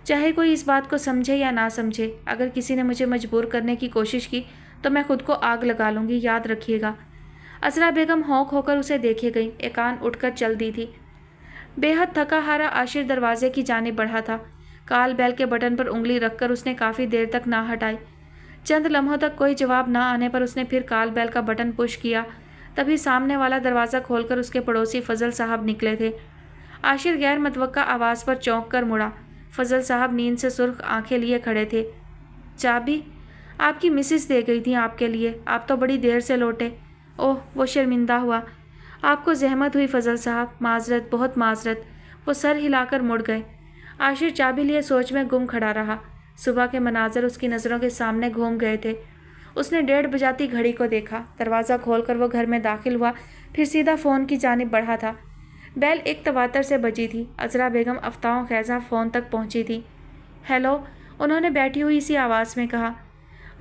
A: चाहे कोई इस बात को समझे या ना समझे, अगर किसी ने मुझे मजबूर करने की कोशिश की तो मैं खुद को आग लगा लूँगी, याद रखिएगा। असरा बेगम हौंक होकर उसे देखे गई। एकान उठकर चल दी थी। बेहद थका हारा आशिर दरवाजे की जानिब बढ़ा था। काल बैल के बटन पर उंगली रखकर उसने काफ़ी देर तक ना हटाई। चंद लम्हों तक कोई जवाब ना आने पर उसने फिर काल बैल का बटन पुश किया। तभी सामने वाला दरवाज़ा खोलकर उसके पड़ोसी फजल साहब निकले थे। आशिर गैर मतवक्का आवाज़ पर चौंक कर मुड़ा। फजल साहब नींद से सुर्ख आंखें लिए खड़े थे। चाबी आपकी मिसिस दे गई थी आपके लिए, आप तो बड़ी देर से लौटे। ओह, वो शर्मिंदा हुआ। आपको जहमत हुई फजल साहब, माजरत, बहुत माजरत। वो सर हिलाकर मुड़ गए। आशिर चाबी लिए सोच में गुम खड़ा रहा। सुबह के मनाजर उसकी नज़रों के सामने घूम गए थे। उसने 1:30 बजाती घड़ी को देखा। दरवाज़ा खोलकर वो घर में दाखिल हुआ, फिर सीधा फ़ोन की जानिब बढ़ा था। बैल एक तवातर से बजी थी। अजरा बेगम अफ्ताओं खैज़ा फ़ोन तक पहुंची थी। हेलो, उन्होंने बैठी हुई सी आवाज़ में कहा।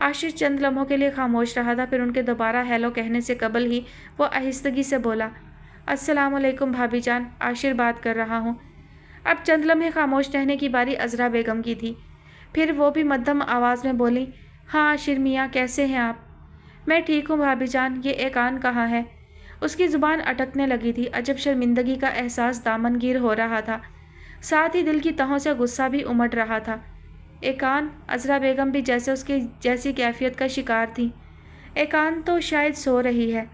A: आशिर चंद लम्हों के लिए खामोश रहा था, फिर उनके दोबारा हेलो कहने से कबल ही वो आहिस्तगी से बोला, अस्सलाम वालेकुम भाभी जान, आशिर बात कर रहा हूँ। अब चंद लम्हे खामोश रहने की बारी अजरा बेगम की थी। फिर वो भी मध्यम आवाज़ में बोली, हाँ आशिर मियाँ, कैसे हैं आप? मैं ठीक हूँ भाभी जान, ये एकान कहाँ है? उसकी ज़ुबान अटकने लगी थी। अजब शर्मिंदगी का एहसास दामनगीर हो रहा था, साथ ही दिल की तहों से गुस्सा भी उमड़ रहा था। एकान, अजरा बेगम भी जैसे उसकी जैसी कैफियत का शिकार थी। एकान तो शायद सो रही है।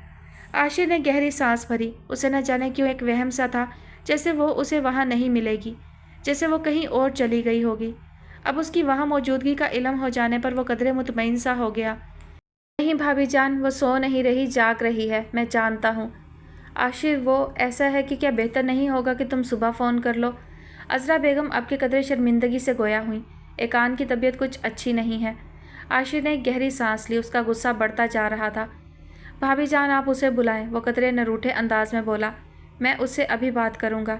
A: आशिर ने गहरी सांस भरी। उसे न जाने क्यों एक वहम सा था, जैसे वो उसे वहाँ नहीं मिलेगी, जैसे वो कहीं और चली गई होगी। अब उसकी वहाँ मौजूदगी का इल्म हो जाने पर वो कदरे मुतमईन सा हो गया। नहीं भाभी जान, वो सो नहीं रही, जाग रही है, मैं जानता हूँ। आशिर, वो ऐसा है कि क्या बेहतर नहीं होगा कि तुम सुबह फ़ोन कर लो? अजरा बेगम अब के कदरे शर्मिंदगी से गोया हुई। एकान की तबीयत कुछ अच्छी नहीं है। आशिर ने एक गहरी सांस ली। उसका गुस्सा बढ़ता जा रहा था। भाभी जान, आप उसे बुलाएं, वो कदरे नरूठे अंदाज में बोला। मैं उससे अभी बात करूँगा।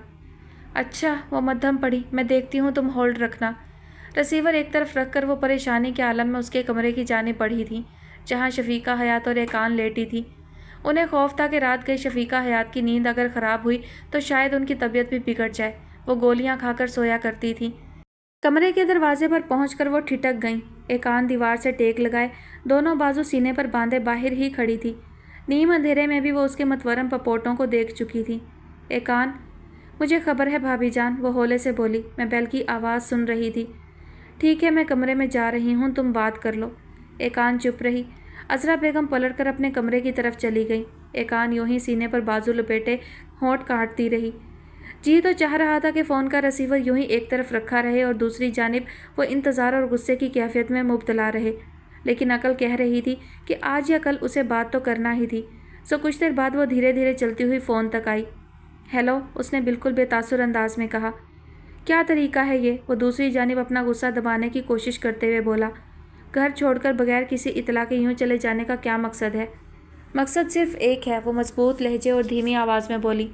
A: अच्छा, वो मध्यम पड़ी, मैं देखती हूँ, तुम होल्ड रखना। रिसीवर एक तरफ रखकर वो परेशानी के आलम में उसके कमरे की जानिब बढ़ी थी, जहाँ शफीका हयात और एकान लेटी थी। उन्हें खौफ था कि रात गई शफीका हयात की नींद अगर ख़राब हुई तो शायद उनकी तबीयत भी बिगड़ जाए। वो गोलियां खाकर सोया करती थी। कमरे के दरवाजे पर पहुंचकर वो ठिठक गईं। एकान दीवार से टेक लगाए, दोनों बाजू सीने पर बांधे बाहर ही खड़ी थी। नीम अंधेरे में भी वो उसके मतवरम पपोटों को देख चुकी थी। एकान, मुझे खबर है भाभी जान, वो होले से बोली। मैं बेल की आवाज़ सुन रही थी। ठीक है, मैं कमरे में जा रही हूँ, तुम बात कर लो। एकान चुप रही। अजरा बेगम पलटकर अपने कमरे की तरफ चली गई। एकान यूं ही सीने पर बाजू लपेटे होंठ काटती रही। जी तो चाह रहा था कि फ़ोन का रिसीवर यूं ही एक तरफ रखा रहे और दूसरी जानिब वो इंतज़ार और गुस्से की कैफियत में मुब्तला रहे, लेकिन अकल कह रही थी कि आज या कल उसे बात तो करना ही थी। सो कुछ देर बाद वो धीरे धीरे चलती हुई फ़ोन तक आई। हेलो, उसने बिल्कुल बेतासुर अंदाज में कहा। क्या तरीका है ये? वो दूसरी जानिब अपना गुस्सा दबाने की कोशिश करते हुए बोला। घर छोड़कर बगैर किसी इतला के यूं चले जाने का क्या मकसद है? मकसद सिर्फ एक है, वो मजबूत लहजे और धीमी आवाज़ में बोली।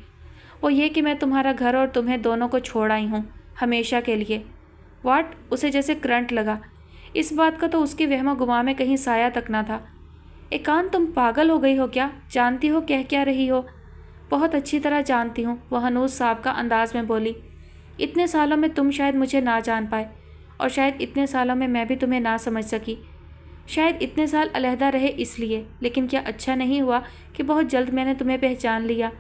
A: वो ये कि मैं तुम्हारा घर और तुम्हें दोनों को छोड़ आई हूँ, हमेशा के लिए। वाट? उसे जैसे करंट लगा। इस बात का तो उसकी वहमो गुमा में कहीं साया तक ना था। एकान, तुम पागल हो गई हो क्या? जानती हो कह क्या रही हो? बहुत अच्छी तरह जानती हूँ, वो हनूज साहब का अंदाज में बोली। इतने सालों में तुम शायद मुझे ना जान पाए, और शायद इतने सालों में मैं भी तुम्हें ना समझ सकी। शायद इतने साल अलहदा रहे इसलिए, लेकिन क्या अच्छा नहीं हुआ कि बहुत जल्द मैंने तुम्हें पहचान लिया?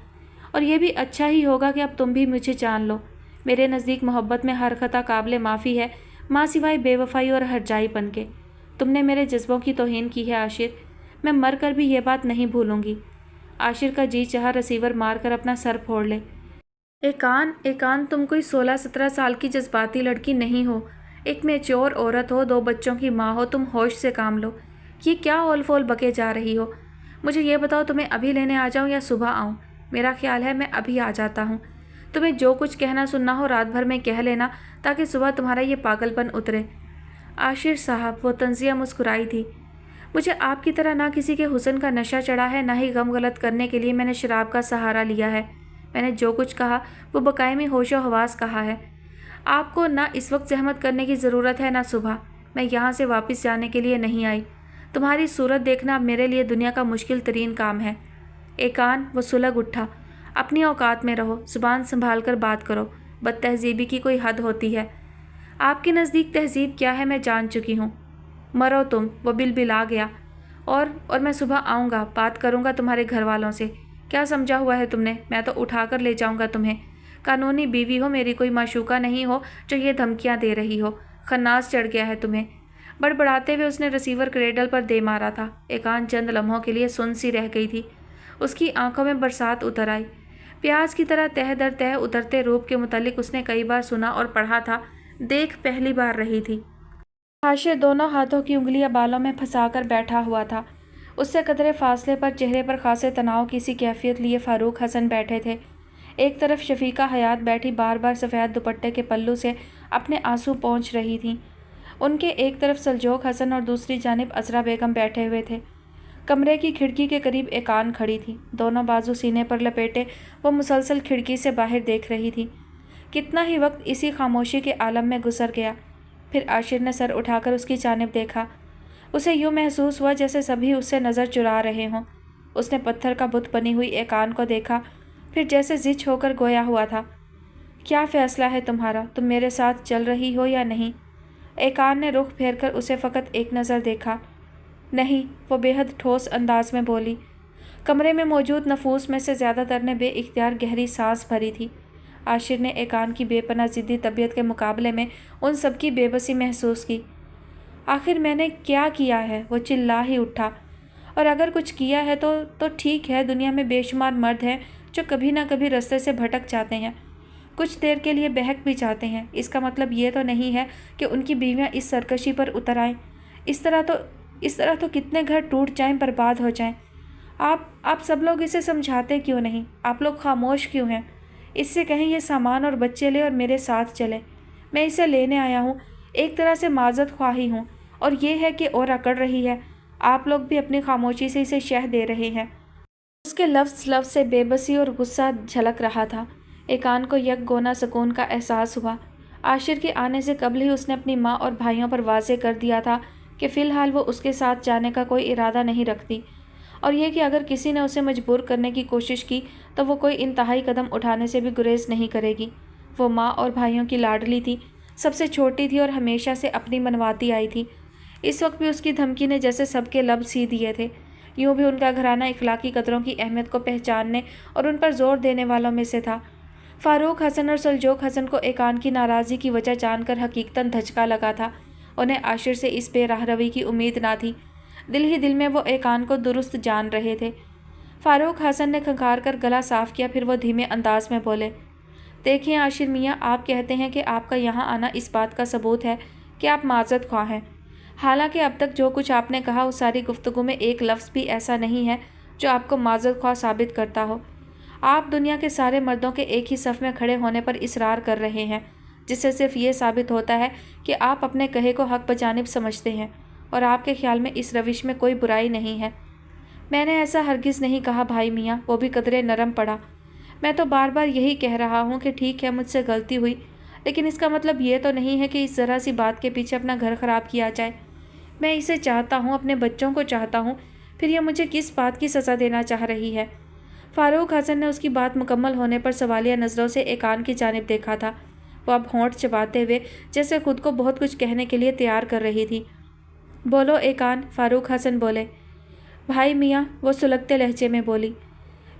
A: और यह भी अच्छा ही होगा कि अब तुम भी मुझे जान लो। मेरे नज़दीक मोहब्बत में हर खता काबिल माफ़ी है, माँ सिवाय बेवफाई और हरजाईपन के। तुमने मेरे जज्बों की तौहीन की है आशिर, मैं मर कर भी ये बात नहीं भूलूंगी। आशिर का जी चाह रिसीवर मार कर अपना सर फोड़ ले। एकान, तुम कोई 16-17 साल की जज्बाती लड़की नहीं हो, एक मैच्योर औरत हो, 2 बच्चों की माँ हो। तुम होश से काम लो। ये क्या ओल फोल बके जा रही हो? मुझे ये बताओ, तुम्हें अभी लेने आ जाऊँ या सुबह आऊँ? मेरा ख्याल है मैं अभी आ जाता हूँ। तुम्हें जो कुछ कहना सुनना हो रात भर में कह लेना, ताकि सुबह तुम्हारा ये पागलपन उतरे। आशिर साहब, वो तंजिया मुस्कुराई थी। मुझे आपकी तरह ना किसी के हुस्न का नशा चढ़ा है, ना ही गम गलत करने के लिए मैंने शराब का सहारा लिया है। मैंने जो कुछ कहा वो बकायमी होशो हवास कहा है। आपको ना इस वक्त जहमत करने की ज़रूरत है, ना सुबह। मैं यहाँ से वापस जाने के लिए नहीं आई। तुम्हारी सूरत देखना अब मेरे लिए दुनिया का मुश्किल तरीन काम है। एकान, वो सुलग उठा। अपनी औकात में रहो, ज़ुबान संभाल कर बात करो। बदतहजीबी की कोई हद होती है। आपके नज़दीक तहजीब क्या है मैं जान चुकी हूँ। मरो तुम, वो बिलबिला गया। और मैं सुबह आऊँगा, बात करूँगा तुम्हारे घर वालों से। क्या समझा हुआ है तुमने? मैं तो उठा कर ले जाऊँगा तुम्हें। कानूनी बीवी हो मेरी, कोई माशूका नहीं हो जो ये धमकियाँ दे रही हो। खन्नास चढ़ गया है तुम्हें। बड़बड़ाते हुए उसने रिसीवर क्रेडल पर दे मारा था। एकान चंद लम्हों के लिए सुन सी रह गई थी। उसकी आंखों में बरसात उतर आई। प्याज की तरह तह दर तह उतरते रूप के मुतालिक उसने कई बार सुना और पढ़ा था, देख पहली बार रही थी। आशिर दोनों हाथों की उंगलियां बालों में फंसाकर बैठा हुआ था। उससे कदरे फासले पर चेहरे पर खासे तनाव की सी कैफियत लिए फारूक हसन बैठे थे। एक तरफ शफीका हयात बैठी बार बार सफ़ेद दुपट्टे के पल्लू से अपने आंसू पोंछ रही थीं। उनके एक तरफ सलजोक हसन और दूसरी जानिब अजरा बेगम बैठे हुए थे। कमरे की खिड़की के करीब एकान खड़ी थी। दोनों बाजू सीने पर लपेटे वो मुसलसल खिड़की से बाहर देख रही थी। कितना ही वक्त इसी खामोशी के आलम में गुजर गया। फिर आशिर ने सर उठाकर उसकी जानिब देखा। उसे यूँ महसूस हुआ जैसे सभी उससे नज़र चुरा रहे हों। उसने पत्थर का बुत बनी हुई एकान को देखा, फिर जैसे जिच होकर गोया हुआ था। क्या फ़ैसला है तुम्हारा? तुम मेरे साथ चल रही हो या नहीं? एकान ने रुख फेर कर उसे फ़कत एक नज़र देखा। नहीं, वो बेहद ठोस अंदाज में बोली। कमरे में मौजूद नफूस में से ज़्यादातर ने बेइख्तियार गहरी सांस भरी थी। आशिर ने एकान की बेपनाह ज़िद्दी तबीयत के मुकाबले में उन सब की बेबसी महसूस की। आखिर मैंने क्या किया है? वो चिल्ला ही उठा। और अगर कुछ किया है तो ठीक है, दुनिया में बेशुमार मर्द हैं जो कभी ना कभी रास्ते से भटक जाते हैं, कुछ देर के लिए बहक भी जाते हैं। इसका मतलब ये तो नहीं है कि उनकी बीवियां इस सरकशी पर उतर आएँ। इस तरह तो कितने घर टूट जाएं, बर्बाद हो जाएं। आप सब लोग इसे समझाते क्यों नहीं? आप लोग खामोश क्यों हैं? इससे कहीं ये सामान और बच्चे ले और मेरे साथ चले। मैं इसे लेने आया हूँ, एक तरह से माजत ख्वाही हूँ, और ये है कि और अकड़ रही है। आप लोग भी अपनी खामोशी से इसे शह दे रहे हैं। उसके लफ्ज़ से बेबसी और गुस्सा झलक रहा था। एकान को यकगोना सुकून का एहसास हुआ। आशिर के आने से कबल ही उसने अपनी माँ और भाइयों पर वाज़े कर दिया था कि फ़िल हाल वो उसके साथ जाने का कोई इरादा नहीं रखती, और ये कि अगर किसी ने उसे मजबूर करने की कोशिश की तो वो कोई इंतहाई कदम उठाने से भी गुरेज नहीं करेगी। वो माँ और भाइयों की लाडली थी, सबसे छोटी थी और हमेशा से अपनी मनवाती आई थी। इस वक्त भी उसकी धमकी ने जैसे सबके लब सी दिए थे। यूँ भी उनका घराना इखलाकी कदरों की अहमियत को पहचानने और उन पर जोर देने वालों में से था। फारूक हसन और सुलजोक हसन को एकान की नाराज़गी की वजह जानकर हकीकतन धचका लगा था। उन्हें आशिर से इस बेराह रवी की उम्मीद ना थी। दिल ही दिल में वो एकान को दुरुस्त जान रहे थे। फारूक हसन ने खंखार कर गला साफ किया, फिर वो धीमे अंदाज में बोले, देखिए आशिर मियाँ, आप कहते हैं कि आपका यहाँ आना इस बात का सबूत है कि आप माजरत ख्वाह हैं। हालांकि अब तक जो कुछ आपने कहा उस सारी गुफ्तगू में एक लफ्ज़ भी ऐसा नहीं है जो आपको माजरत ख्वाह साबित करता हो। आप दुनिया के सारे मर्दों के एक ही सफ़ में खड़े होने पर इसरार कर रहे हैं, जिससे सिर्फ ये साबित होता है कि आप अपने कहे को हक बजानिब समझते हैं और आपके ख्याल में इस रविश में कोई बुराई नहीं है। मैंने ऐसा हरगिज़ नहीं कहा भाई मियाँ, वो भी कदरे नरम पड़ा। मैं तो बार बार यही कह रहा हूँ कि ठीक है, मुझसे गलती हुई, लेकिन इसका मतलब ये तो नहीं है कि इस ज़रा सी बात के पीछे अपना घर ख़राब किया जाए। मैं इसे चाहता हूँ, अपने बच्चों को चाहता हूँ, फिर यह मुझे किस बात की सज़ा देना चाह रही है। फारूक हसन ने उसकी बात मुकम्मल होने पर सवालिया नज़रों से एकान की जानिब देखा था। वो अब होंठ चबाते हुए जैसे खुद को बहुत कुछ कहने के लिए तैयार कर रही थी। बोलो एकान, फारूक हसन बोले। भाई मियाँ, वो सुलगते लहजे में बोली,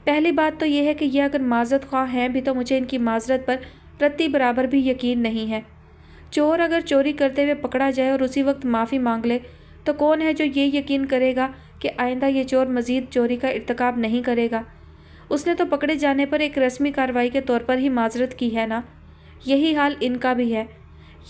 A: पहली बात तो ये है कि यह अगर माजरत ख्वाह हैं भी तो मुझे इनकी माजरत पर रत्ती बराबर भी यकीन नहीं है। चोर अगर चोरी करते हुए पकड़ा जाए और उसी वक्त माफ़ी मांग ले तो कौन है जो ये यकीन करेगा कि आइंदा ये चोर मज़ीद चोरी का इर्तिकाब नहीं करेगा। उसने तो पकड़े जाने पर एक रस्मी कार्रवाई के तौर पर ही माजरत की है ना। यही हाल इनका भी है।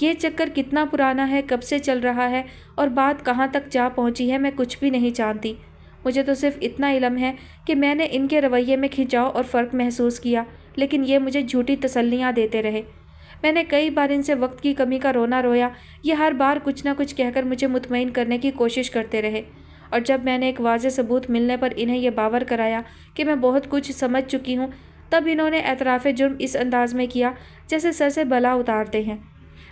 A: ये चक्कर कितना पुराना है, कब से चल रहा है और बात कहाँ तक जा पहुँची है, मैं कुछ भी नहीं जानती। मुझे तो सिर्फ इतना इल्म है कि मैंने इनके रवैये में खिंचाव और फ़र्क महसूस किया, लेकिन ये मुझे झूठी तसल्लियाँ देते रहे। मैंने कई बार इनसे वक्त की कमी का रोना रोया। ये हर बार कुछ ना कुछ कहकर मुझे मुतमईन करने की कोशिश करते रहे, और जब मैंने एक वाज़ेह सबूत मिलने पर इन्हें यह बावर कराया कि मैं बहुत कुछ समझ चुकी हूँ, तब इन्होंने एतराफ़ जुर्म इस अंदाज में किया जैसे सर से बला उतारते हैं।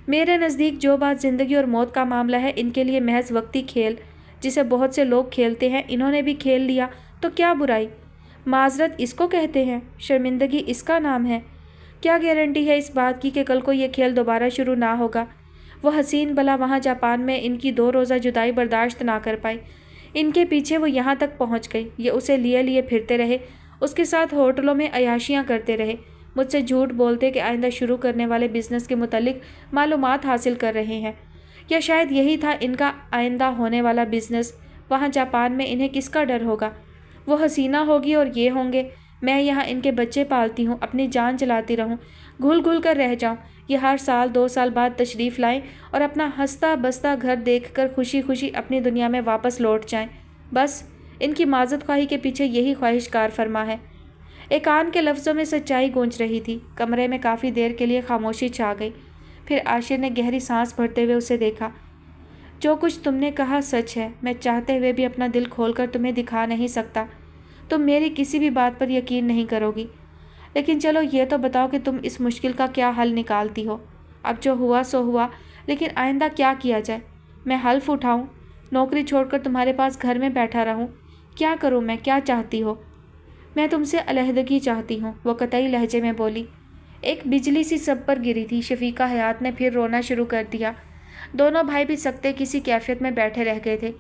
A: मेरे नज़दीक जो बात ज़िंदगी और मौत का मामला है, इनके लिए महज वक्ती खेल, जिसे बहुत से लोग खेलते हैं, इन्होंने भी खेल लिया तो क्या बुराई। माजरत इसको कहते हैं, शर्मिंदगी इसका नाम है। क्या गारंटी है इस बात की कि कल को ये खेल दोबारा शुरू ना होगा। वो हसीन भला वहाँ जापान में इनकी 2 रोज़ा जुदाई बर्दाश्त ना कर पाई। इनके पीछे वो यहाँ तक पहुँच गई। ये उसे लिए लिए फिरते रहे, उसके साथ होटलों में अयाशियाँ करते रहे, मुझसे झूठ बोलते कि आइंदा शुरू करने वाले बिज़नेस के मुतालिक मालूमात हासिल कर रहे हैं, या शायद यही था इनका आइंदा होने वाला बिज़नेस। वहाँ जापान में इन्हें किसका डर होगा। वो हसीना होगी और ये होंगे। मैं यहाँ इनके बच्चे पालती हूँ, अपनी जान चलाती रहूँ, घुल घुल कर रह जाऊँ। ये हर साल 2 साल बाद तशरीफ़ लाएं और अपना हंसता बसता घर देखकर खुशी खुशी अपनी दुनिया में वापस लौट जाएं। बस इनकी माजरत ख्वाही के पीछे यही ख्वाहिशकार फरमा है। एकान के लफ्ज़ों में सच्चाई गूंज रही थी। कमरे में काफ़ी देर के लिए खामोशी छा गई। फिर आशिर ने गहरी सांस भरते हुए उसे देखा। जो कुछ तुमने कहा सच है। मैं चाहते हुए भी अपना दिल खोलकर तुम्हें दिखा नहीं सकता। तुम मेरी किसी भी बात पर यकीन नहीं करोगी, लेकिन चलो ये तो बताओ कि तुम इस मुश्किल का क्या हल निकालती हो। अब जो हुआ सो हुआ, लेकिन आइंदा क्या किया जाए। मैं हल्फ उठाऊं, नौकरी छोड़कर तुम्हारे पास घर में बैठा रहूं, क्या करूं मैं, क्या चाहती हो। मैं तुमसे अलहदगी चाहती हूँ, वो कतई लहजे में बोली। एक बिजली सी सब पर गिरी थी। शफीका हयात ने फिर रोना शुरू कर दिया। दोनों भाई भी सकते किसी कैफियत में बैठे रह गए थे।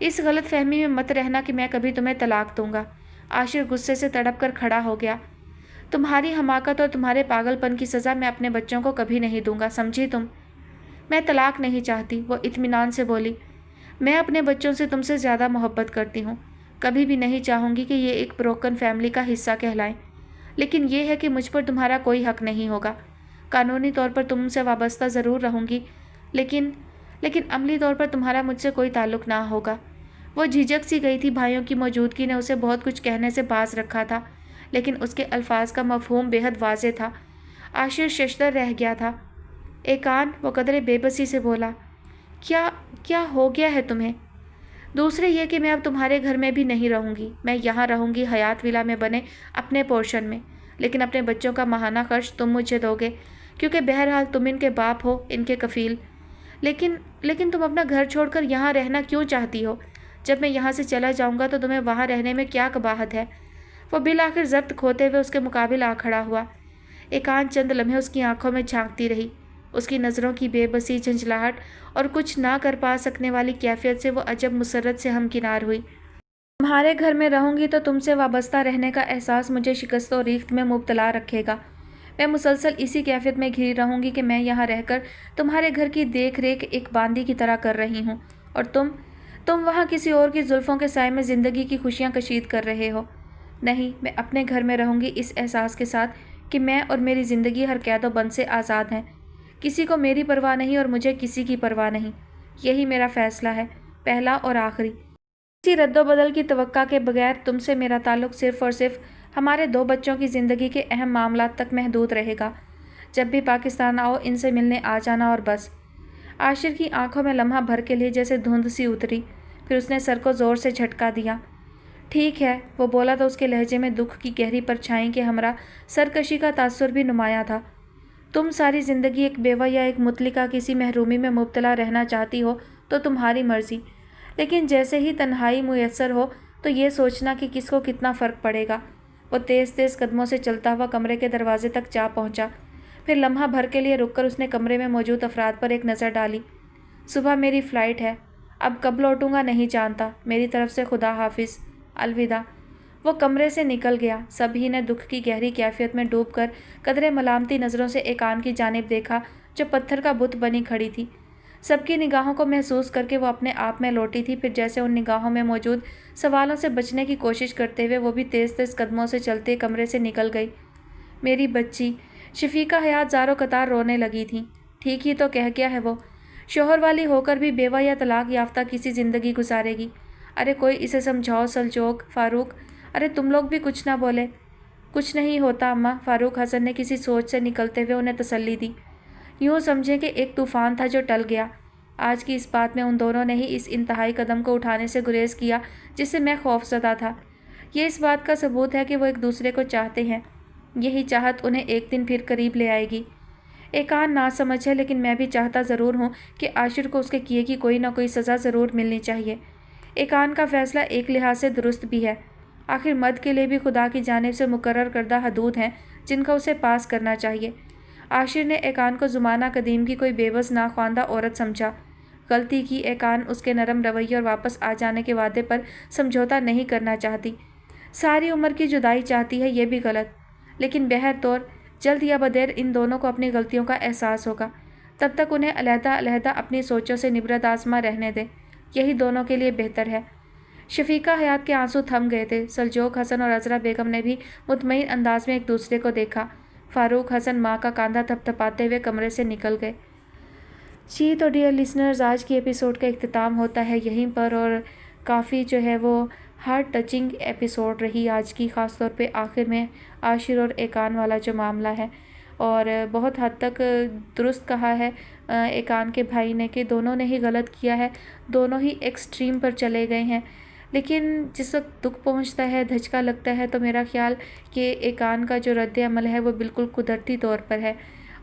A: इस गलत फहमी में मत रहना कि मैं कभी तुम्हें तलाक दूंगा। आशिर गुस्से से तड़प कर खड़ा हो गया। तुम्हारी हमाकत और तुम्हारे पागलपन की सज़ा मैं अपने बच्चों को कभी नहीं दूंगा, समझी तुम। मैं तलाक नहीं चाहती, वो इत्मीनान से बोली। मैं अपने बच्चों से तुमसे ज़्यादा मोहब्बत करती हूँ। कभी भी नहीं चाहूँगी कि ये एक ब्रोकन फैमिली का हिस्सा कहलाएं, लेकिन ये है कि मुझ पर तुम्हारा कोई हक नहीं होगा। कानूनी तौर पर तुमसे वाबस्ता ज़रूर रहूँगी, लेकिन अमली तौर पर तुम्हारा मुझसे कोई ताल्लुक़ ना होगा। वो झिझक सी गई थी। भाइयों की मौजूदगी ने उसे बहुत कुछ कहने से बाज रखा था, लेकिन उसके अल्फाज का मफहूम बेहद वाज़ेह था। आशिर शशदर रह गया था। एकान, वो कदरे बेबसी से बोला, क्या हो गया है तुम्हें। दूसरे ये कि मैं अब तुम्हारे घर में भी नहीं रहूँगी। मैं यहाँ रहूँगी हयात विला में बने अपने पोर्शन में, लेकिन अपने बच्चों का माहाना खर्च तुम मुझे दोगे, क्योंकि बहरहाल तुम इनके बाप हो, इनके कफ़ील। لیکن تم اپنا گھر چھوڑ کر یہاں رہنا کیوں چاہتی ہو؟ جب میں یہاں سے چلا جاؤں گا تو تمہیں وہاں رہنے میں کیا قباحت ہے؟ وہ بالآخر ضبط کھوتے ہوئے اس کے مقابل آ کھڑا ہوا۔ ایکان چند لمحے اس کی آنکھوں میں جھانکتی رہی۔ اس کی نظروں کی بے بسی، جھنجھلاہٹ اور کچھ نہ کر پا سکنے والی کیفیت سے وہ عجب مسرت سے ہمکنار ہوئی۔ تمہارے گھر میں رہوں گی تو تم سے وابستہ رہنے کا احساس مجھے شکست و ریخت میں مبتلا رکھے گا۔ میں مسلسل اسی کیفیت میں گھری رہوں گی کہ میں یہاں رہ کر تمہارے گھر کی دیکھ ریکھ ایک باندی کی طرح کر رہی ہوں، اور تم وہاں کسی اور کی زلفوں کے سائے میں زندگی کی خوشیاں کشید کر رہے ہو۔ نہیں، میں اپنے گھر میں رہوں گی اس احساس کے ساتھ کہ میں اور میری زندگی ہر قید و بند سے آزاد ہیں۔ کسی کو میری پرواہ نہیں اور مجھے کسی کی پرواہ نہیں۔ یہی میرا فیصلہ ہے، پہلا اور آخری۔ کسی رد و بدل کی توقع کے بغیر تم سے میرا تعلق صرف اور صرف ہمارے 2 بچوں کی زندگی کے اہم معاملات تک محدود رہے گا۔ جب بھی پاکستان آؤ ان سے ملنے آ جانا اور بس۔ عاشر کی آنکھوں میں لمحہ بھر کے لیے جیسے دھند سی اتری، پھر اس نے سر کو زور سے جھٹکا دیا۔ ٹھیک ہے، وہ بولا تو اس کے لہجے میں دکھ کی گہری پرچھائیں کے ہمراہ سرکشی کا تاثر بھی نمایاں تھا۔ تم ساری زندگی ایک بیوہ یا ایک مطلقہ کسی محرومی میں مبتلا رہنا چاہتی ہو تو تمہاری مرضی، لیکن جیسے ہی تنہائی میسر ہو تو یہ سوچنا کہ کس کو کتنا فرق پڑے گا۔ وہ تیز تیز قدموں سے چلتا ہوا کمرے کے دروازے تک جا پہنچا، پھر لمحہ بھر کے لیے رک کر اس نے کمرے میں موجود افراد پر ایک نظر ڈالی۔ صبح میری فلائٹ ہے، اب کب لوٹوں گا نہیں جانتا، میری طرف سے خدا حافظ، الوداع۔ وہ کمرے سے نکل گیا۔ سبھی نے دکھ کی گہری کیفیت میں ڈوب کر قدرے ملامتی نظروں سے ایکان کی جانب دیکھا جو پتھر کا بت بنی کھڑی تھی۔ سب کی نگاہوں کو محسوس کر کے وہ اپنے آپ میں لوٹی تھی، پھر جیسے ان نگاہوں میں موجود سوالوں سے بچنے کی کوشش کرتے ہوئے وہ بھی تیز تیز قدموں سے چلتے کمرے سے نکل گئی۔ میری بچی، شفیقہ حیات زاروں قطار رونے لگی تھیں۔ ٹھیک ہی تو کہہ گیا ہے وہ، شوہر والی ہو کر بھی بیوہ یا طلاق یافتہ کسی زندگی گزارے گی۔ ارے کوئی اسے سمجھاؤ سلجوق، فاروق، ارے تم لوگ بھی کچھ نہ بولے۔ کچھ نہیں ہوتا اماں، فاروق حسن نے کسی سوچ سے نکلتے ہوئے انہیں تسلی دی۔ یوں سمجھیں کہ ایک طوفان تھا جو ٹل گیا۔ آج کی اس بات میں ان دونوں نے ہی اس انتہائی قدم کو اٹھانے سے گریز کیا جس سے میں خوف زدہ تھا۔ یہ اس بات کا ثبوت ہے کہ وہ ایک دوسرے کو چاہتے ہیں۔ یہی چاہت انہیں ایک دن پھر قریب لے آئے گی۔ ایکان ناسمجھ ہے، لیکن میں بھی چاہتا ضرور ہوں کہ عاشر کو اس کے کیے کی کوئی نہ کوئی سزا ضرور ملنی چاہیے۔ ایکان کا فیصلہ ایک لحاظ سے درست بھی ہے۔ آخر مرد کے لیے بھی خدا کی جانب سے مقرر کردہ حدود ہیں جن کا اسے پاس کرنا چاہیے۔ عاشر نے ایکان کو زمانہ قدیم کی کوئی بے بس ناخواندہ عورت سمجھا۔ غلطی کی ایکان اس کے نرم رویے اور واپس آ جانے کے وعدے پر سمجھوتا نہیں کرنا چاہتی۔ ساری عمر کی جدائی چاہتی ہے، یہ بھی غلط، لیکن بہر طور جلد یا بدیر ان دونوں کو اپنی غلطیوں کا احساس ہوگا۔ تب تک انہیں علیحدہ علیحدہ اپنی سوچوں سے نبرد آزما رہنے دیں، یہی دونوں کے لیے بہتر ہے۔ شفیقہ حیات کے آنسو تھم گئے تھے۔ سلجوق حسن اور عذرا بیگم نے بھی مطمئن انداز میں ایک دوسرے کو دیکھا۔ فاروق حسن ماں کا کاندھا تھپ تھپاتے ہوئے کمرے سے نکل گئے۔ جی تو ڈیئر لسنرز، آج کی ایپیسوڈ کا اختتام ہوتا ہے یہیں پر، اور کافی جو ہے وہ ہارٹ ٹچنگ ایپیسوڈ رہی آج کی، خاص طور پہ آخر میں عاشر اور ایکان والا جو معاملہ ہے، اور بہت حد تک درست کہا ہے ایکان کے بھائی نے کہ دونوں نے ہی غلط کیا ہے، دونوں ہی ایکسٹریم پر چلے گئے ہیں۔ لیکن جس وقت دکھ پہنچتا ہے، دھچکا لگتا ہے، تو میرا خیال کہ ایکان کا جو رد عمل ہے وہ بالکل قدرتی طور پر ہے،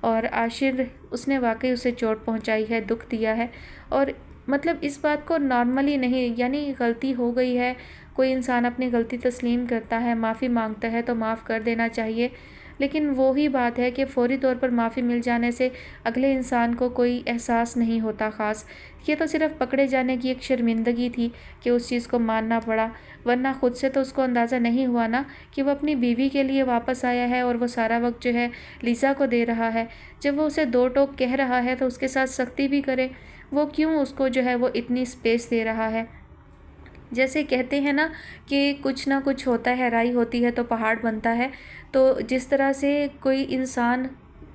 A: اور عاشر اس نے واقعی اسے چوٹ پہنچائی ہے، دکھ دیا ہے، اور مطلب اس بات کو نارملی نہیں، یعنی غلطی ہو گئی ہے، کوئی انسان اپنی غلطی تسلیم کرتا ہے، معافی مانگتا ہے تو معاف کر دینا چاہیے، لیکن وہی بات ہے کہ فوری طور پر معافی مل جانے سے اگلے انسان کو کوئی احساس نہیں ہوتا خاص۔ یہ تو صرف پکڑے جانے کی ایک شرمندگی تھی کہ اس چیز کو ماننا پڑا، ورنہ خود سے تو اس کو اندازہ نہیں ہوا نا کہ وہ اپنی بیوی کے لیے واپس آیا ہے، اور وہ سارا وقت جو ہے لیزا کو دے رہا ہے۔ جب وہ اسے 2 ٹوک کہہ رہا ہے تو اس کے ساتھ سختی بھی کرے، وہ کیوں اس کو جو ہے وہ اتنی اسپیس دے رہا ہے؟ جیسے کہتے ہیں نا کہ کچھ نہ کچھ ہوتا ہے، رائی ہوتی ہے تو پہاڑ بنتا ہے، تو جس طرح سے کوئی انسان،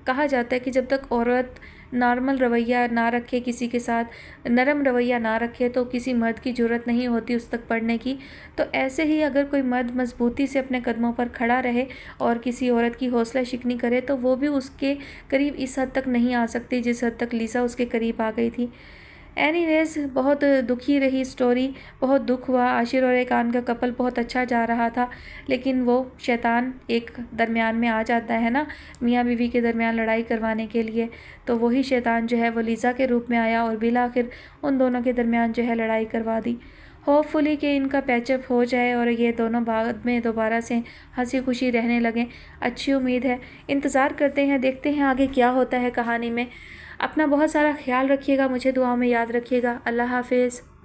A: کہا جاتا ہے کہ جب تک عورت نارمل رویہ نہ رکھے کسی کے ساتھ، نرم رویہ نہ رکھے، تو کسی مرد کی جرأت نہیں ہوتی اس تک پڑھنے کی۔ تو ایسے ہی اگر کوئی مرد مضبوطی سے اپنے قدموں پر کھڑا رہے اور کسی عورت کی حوصلہ شکنی کرے تو وہ بھی اس کے قریب اس حد تک نہیں آ سکتی جس حد تک لیزا اس کے قریب آ گئی تھی۔ اینی ویز بہت دکھی رہی سٹوری، بہت دکھ ہوا۔ عاشر اور ایقان کا کپل بہت اچھا جا رہا تھا، لیکن وہ شیطان ایک درمیان میں آ جاتا ہے نا، میاں بیوی کے درمیان لڑائی کروانے کے لیے، تو وہی شیطان جو ہے وہ لیزا کے روپ میں آیا اور بالآخر ان دونوں کے درمیان جو ہے لڑائی کروا دی۔ ہوپ فلی کہ ان کا پیچ اپ ہو جائے اور یہ دونوں بعد میں دوبارہ سے ہنسی خوشی رہنے لگیں، اچھی امید ہے۔ انتظار کرتے ہیں، دیکھتے ہیں آگے کیا ہوتا ہے کہانی میں۔ اپنا بہت سارا خیال رکھیے گا، مجھے دعاؤں میں یاد رکھیے گا۔ اللہ حافظ۔